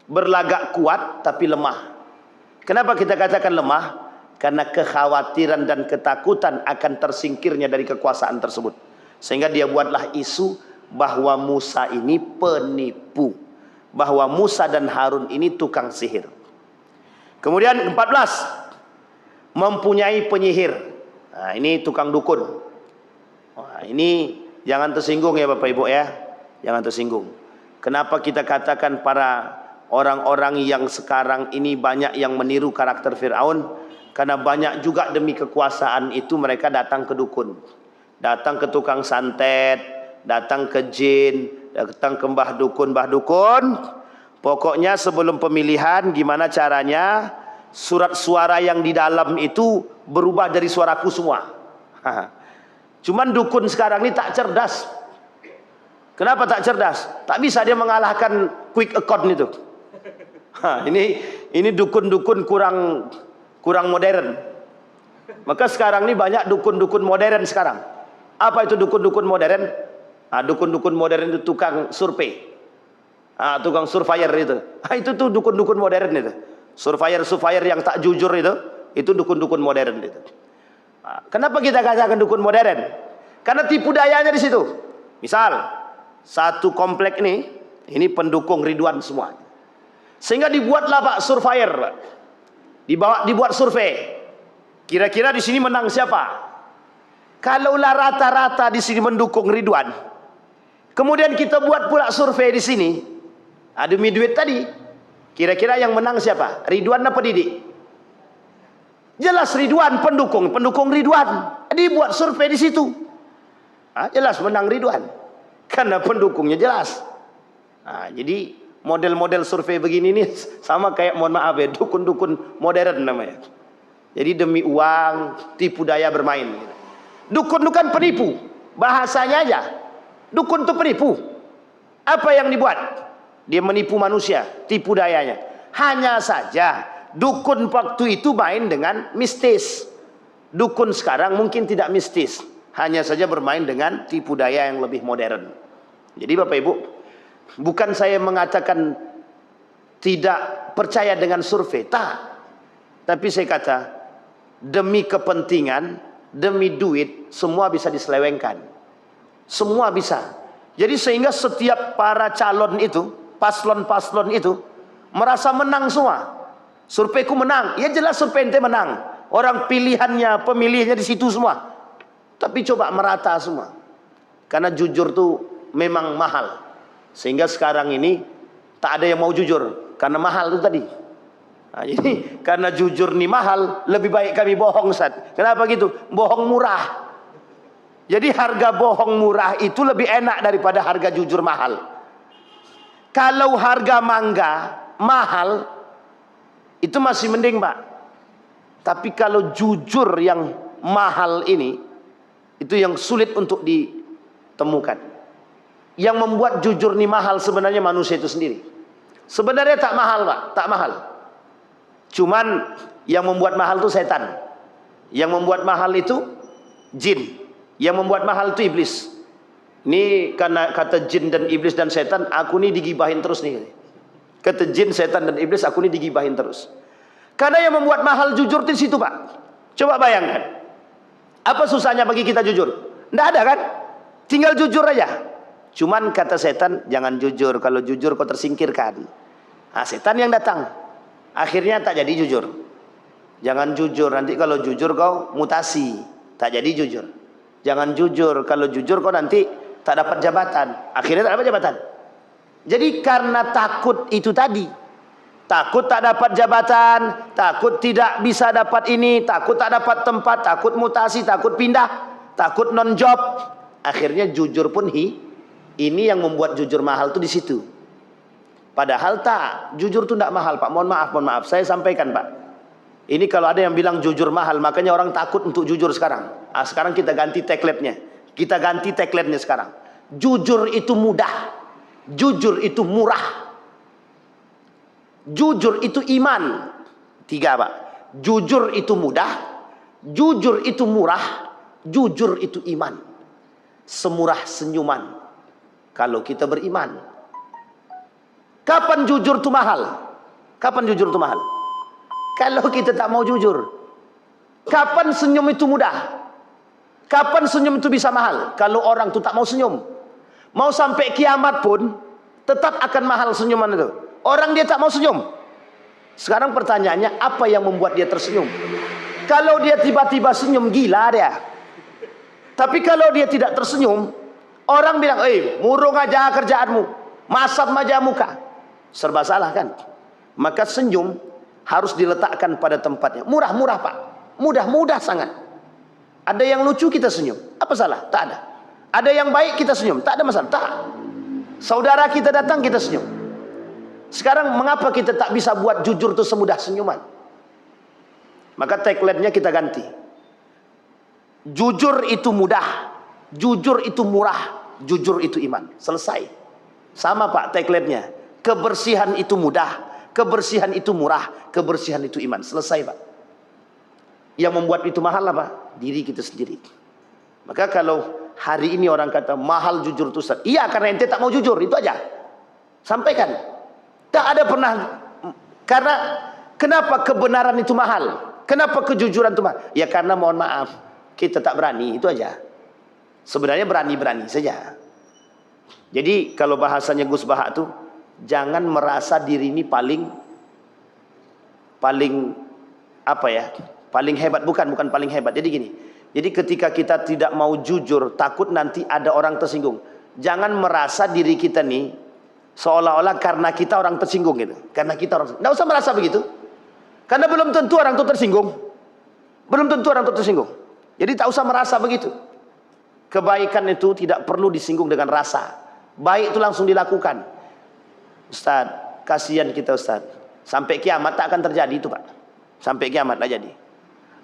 Berlagak kuat tapi lemah. Kenapa kita katakan lemah? Karena kekhawatiran dan ketakutan akan tersingkirnya dari kekuasaan tersebut. Sehingga dia buatlah isu bahwa Musa ini penipu, bahwa Musa dan Harun ini tukang sihir. Kemudian 14, mempunyai penyihir. Nah, ini tukang dukun. Wah, ini jangan tersinggung ya Bapak Ibu ya, jangan tersinggung. Kenapa kita katakan para orang-orang yang sekarang ini banyak yang meniru karakter Fir'aun? Karena banyak juga demi kekuasaan itu mereka datang ke dukun, datang ke tukang santet, datang ke jin, datang ke mbah dukun. Pokoknya sebelum pemilihan gimana caranya surat suara yang di dalam itu berubah dari suaraku semua. Cuman dukun sekarang ini tak cerdas. Kenapa tak cerdas? Tak bisa dia mengalahkan quick account itu. Ini dukun-dukun kurang modern. Maka sekarang ini banyak dukun-dukun modern sekarang. Apa itu dukun-dukun modern? Dukun-dukun modern itu tukang survei. Tukang surveyor itu. Itu tuh dukun-dukun modern itu. Surveyor yang tak jujur itu dukun-dukun modern itu. Kenapa kita katakan dukun modern? Karena tipu dayanya di situ. Misal satu komplek ini pendukung Ridwan semua. Sehingga dibuatlah Pak surveyor, Pak. Dibuat survei. Kira-kira di sini menang siapa? Kalaulah rata-rata di sini mendukung Ridwan, kemudian kita buat pula survei di sini, demi duit tadi, kira-kira yang menang siapa? Ridwan apa Didik? Jelas Ridwan, pendukung Ridwan. Dibuat survei di situ. Jelas menang Ridwan. Karena pendukungnya jelas. Jadi model-model survei begini nih sama kayak, mohon maaf ya, dukun-dukun modern namanya. Jadi demi uang, tipu daya bermain. Dukun itu kan penipu. Bahasanya aja. Dukun itu penipu. Apa yang dibuat? Dia menipu manusia, tipu dayanya. Hanya saja dukun waktu itu main dengan mistis. Dukun sekarang mungkin tidak mistis, hanya saja bermain dengan tipu daya yang lebih modern. Jadi Bapak Ibu, bukan saya mengatakan tidak percaya dengan survei, tak. Tapi saya kata demi kepentingan demi duit, semua bisa diselewengkan. Semua bisa. Jadi sehingga setiap para calon itu, paslon-paslon itu, merasa menang semua. Surveiku menang. Ya jelas survei ente menang. Orang pilihannya, pemilihnya di situ semua. Tapi coba merata semua. Karena jujur tuh memang mahal. Sehingga sekarang ini tak ada yang mau jujur. Karena mahal itu tadi. Nah, jadi karena jujur nih mahal, lebih baik kami bohong, Ustaz. Kenapa gitu? Bohong murah. Jadi harga bohong murah itu lebih enak daripada harga jujur mahal. Kalau harga mangga mahal, itu masih mending, Pak. Tapi kalau jujur yang mahal ini, itu yang sulit untuk ditemukan. Yang membuat jujur ini mahal sebenarnya manusia itu sendiri. Sebenarnya tak mahal, Pak, tak mahal. Cuman yang membuat mahal itu setan. Yang membuat mahal itu jin. Yang membuat mahal itu iblis. Ini karena kata jin dan iblis dan setan, aku ini digibahin terus nih. Kata jin, setan dan iblis, aku ini digibahin terus. Karena yang membuat mahal jujur di situ, Pak. Coba bayangkan. Apa susahnya bagi kita jujur? Nggak ada kan? Tinggal jujur aja. Cuman kata setan, jangan jujur. Kalau jujur kau tersingkirkan. Nah, setan yang datang. Akhirnya tak jadi jujur. Jangan jujur. Nanti kalau jujur kau mutasi. Tak jadi jujur. Jangan jujur. Kalau jujur kau nanti tak dapat jabatan. Akhirnya tak dapat jabatan. Jadi karena takut itu tadi. Takut tak dapat jabatan. Takut tidak bisa dapat ini. Takut tak dapat tempat. Takut mutasi. Takut pindah. Takut non job. Akhirnya jujur pun ini yang membuat jujur mahal tuh di situ. Padahal tak. Jujur tuh tidak mahal, Pak. Mohon maaf. Saya sampaikan, Pak. Ini kalau ada yang bilang jujur mahal, makanya orang takut untuk jujur sekarang. Ah, sekarang kita ganti tagline-nya. Kita ganti tagline-nya sekarang. Jujur itu mudah. Jujur itu murah. Jujur itu iman. 3, Pak. Jujur itu mudah. Jujur itu murah. Jujur itu iman. Semurah senyuman kalau kita beriman. Kapan jujur itu mahal? Kapan jujur itu mahal? Kalau kita tak mau jujur. Kapan senyum itu mudah? Kapan senyum itu bisa mahal? Kalau orang itu tak mau senyum. Mau sampai kiamat pun tetap akan mahal senyuman itu. Orang dia tak mau senyum. Sekarang pertanyaannya, apa yang membuat dia tersenyum? Kalau dia tiba-tiba senyum, gila dia. Tapi kalau dia tidak tersenyum, orang bilang, murung aja kerjaanmu, masam aja muka. Serba salah kan? Maka senyum harus diletakkan pada tempatnya. Murah-murah, Pak. Mudah-mudah sangat. Ada yang lucu kita senyum. Apa salah? Tak ada. Ada yang baik kita senyum. Tak ada masalah. Tak. Saudara kita datang kita senyum. Sekarang mengapa kita tak bisa buat jujur itu semudah senyuman? Maka tagline-nya kita ganti. Jujur itu mudah. Jujur itu murah. Jujur itu iman. Selesai. Sama, Pak, tagline-nya. Kebersihan itu mudah. Kebersihan itu murah. Kebersihan itu iman. Selesai, Pak. Yang membuat itu mahal apa? Diri kita sendiri. Maka kalau hari ini orang kata mahal jujur itu, iya karena ente tak mau jujur. Itu aja. Sampaikan. Tak ada pernah. Karena kenapa kebenaran itu mahal? Kenapa kejujuran itu mahal? Ya karena mohon maaf, kita tak berani. Itu aja. Sebenarnya berani-berani saja. Jadi kalau bahasanya Gus Bahak tuh, jangan merasa diri ini paling apa ya? Paling hebat. Bukan paling hebat. Jadi gini. Jadi ketika kita tidak mau jujur, takut nanti ada orang tersinggung. Jangan merasa diri kita nih seolah-olah karena kita orang tersinggung gitu. Karena kita orang, nggak usah merasa begitu. Karena belum tentu orang itu tersinggung. Belum tentu orang itu tersinggung. Jadi tak usah merasa begitu. Kebaikan itu tidak perlu disinggung dengan rasa. Baik itu langsung dilakukan. Ustaz, kasihan kita Ustaz. Sampai kiamat tak akan terjadi itu, Pak. Sampai kiamat tak jadi.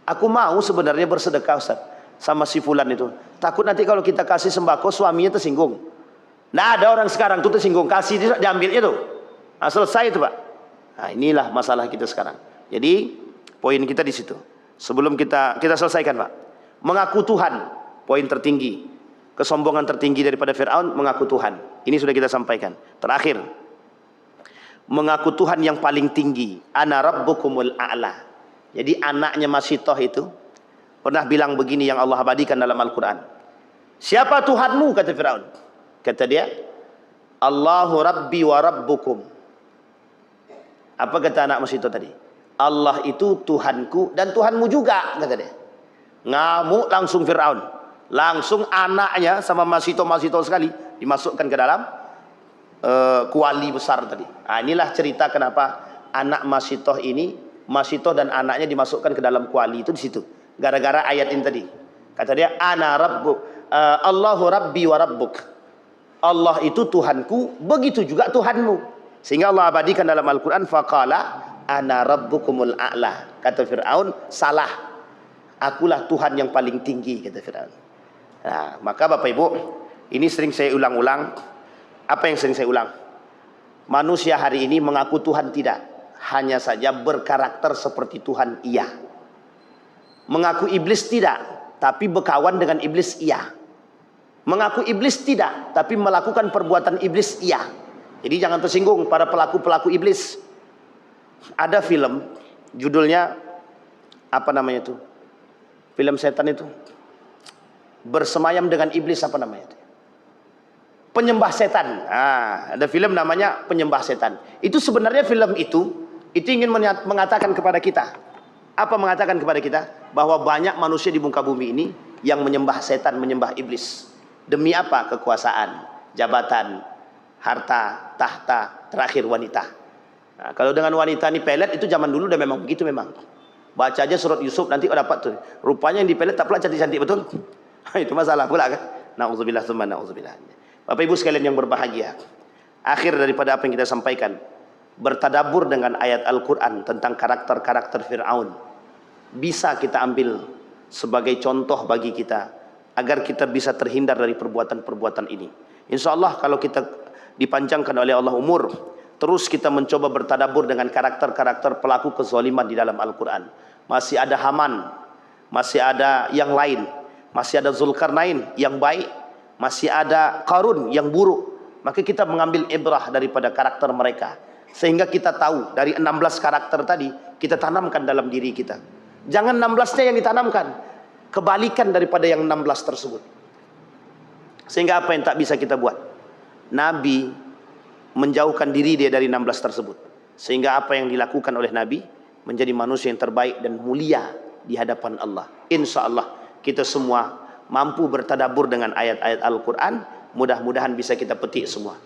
Aku mau sebenarnya bersedekah Ustaz sama si fulan itu. Takut nanti kalau kita kasih sembako suaminya tersinggung. Nah, ada orang sekarang tuh tersinggung, kasih diambilnya tuh. Nah, selesai itu, Pak. Nah, inilah masalah kita sekarang. Jadi poin kita di situ. Sebelum kita selesaikan, Pak. Mengaku Tuhan, poin tertinggi. Kesombongan tertinggi daripada Fir'aun mengaku Tuhan. Ini sudah kita sampaikan. Terakhir, mengaku Tuhan yang paling tinggi. Ana rabbukumul a'la. Jadi anaknya Masitoh itu pernah bilang begini yang Allah abadikan dalam Al-Quran. Siapa Tuhanmu? Kata Fir'aun. Kata dia, Allahu Rabbi wa Rabbukum. Apa kata anak Mas itu tadi? Allah itu Tuhanku dan Tuhanmu juga, kata dia. Ngamuk langsung Fir'aun. Langsung anaknya sama Masito sekali dimasukkan ke dalam kuali besar tadi. Nah, inilah cerita kenapa anak Masito dan anaknya dimasukkan ke dalam kuali itu di situ. Gara-gara ayat ini tadi. Kata dia, ana rabbuk, Allahu Rabbi wa Rabbuk. Allah itu Tuhanku, begitu juga Tuhanmu. Sehingga Allah abadikan dalam Al-Quran, faqala ana rabbukumul a'la. Kata Fir'aun, salah. Akulah Tuhan yang paling tinggi, kata Fir'aun. Nah, maka Bapak Ibu, ini sering saya ulang-ulang. Apa yang sering saya ulang? Manusia hari ini mengaku Tuhan tidak. Hanya saja berkarakter seperti Tuhan, iya. Mengaku iblis tidak, tapi berkawan dengan iblis, iya. Mengaku iblis tidak, tapi melakukan perbuatan iblis, iya. Jadi jangan tersinggung para pelaku-pelaku iblis. Ada film, judulnya apa namanya itu? Film setan itu. Bersemayam dengan iblis, apa namanya itu? Penyembah setan. Nah, ada film namanya Penyembah Setan. Itu sebenarnya film itu ingin mengatakan kepada kita. Apa mengatakan kepada kita? Bahwa banyak manusia di muka bumi ini yang menyembah setan, menyembah iblis. Demi apa? Kekuasaan, jabatan, harta, tahta, terakhir wanita. Nah, kalau dengan wanita ini pelet, itu zaman dulu udah memang begitu memang. Baca aja surat Yusuf nanti dapat tuh. Rupanya yang dipelet tak pula cantik-cantik betul. Itu masalah pula kan. Nauzubillah tsumma nauzubillah. Bapak Ibu sekalian yang berbahagia. Akhir daripada apa yang kita sampaikan, bertadabbur dengan ayat Al-Qur'an tentang karakter-karakter Fir'aun. Bisa kita ambil sebagai contoh bagi kita agar kita bisa terhindar dari perbuatan-perbuatan ini. Insya Allah kalau kita dipanjangkan oleh Allah umur, terus kita mencoba bertadabbur dengan karakter-karakter pelaku kezaliman di dalam Al-Quran. Masih ada Haman, masih ada yang lain, masih ada Zulkarnain yang baik, masih ada Qarun yang buruk. Maka kita mengambil ibrah daripada karakter mereka, sehingga kita tahu dari 16 karakter tadi kita tanamkan dalam diri kita. Jangan 16-nya yang ditanamkan, kebalikan daripada yang 16 tersebut. Sehingga apa yang tak bisa kita buat? Nabi menjauhkan diri dia dari 16 tersebut. Sehingga apa yang dilakukan oleh Nabi menjadi manusia yang terbaik dan mulia di hadapan Allah. Insya Allah kita semua mampu bertadabbur dengan ayat-ayat Al-Quran. Mudah-mudahan bisa kita petik semua.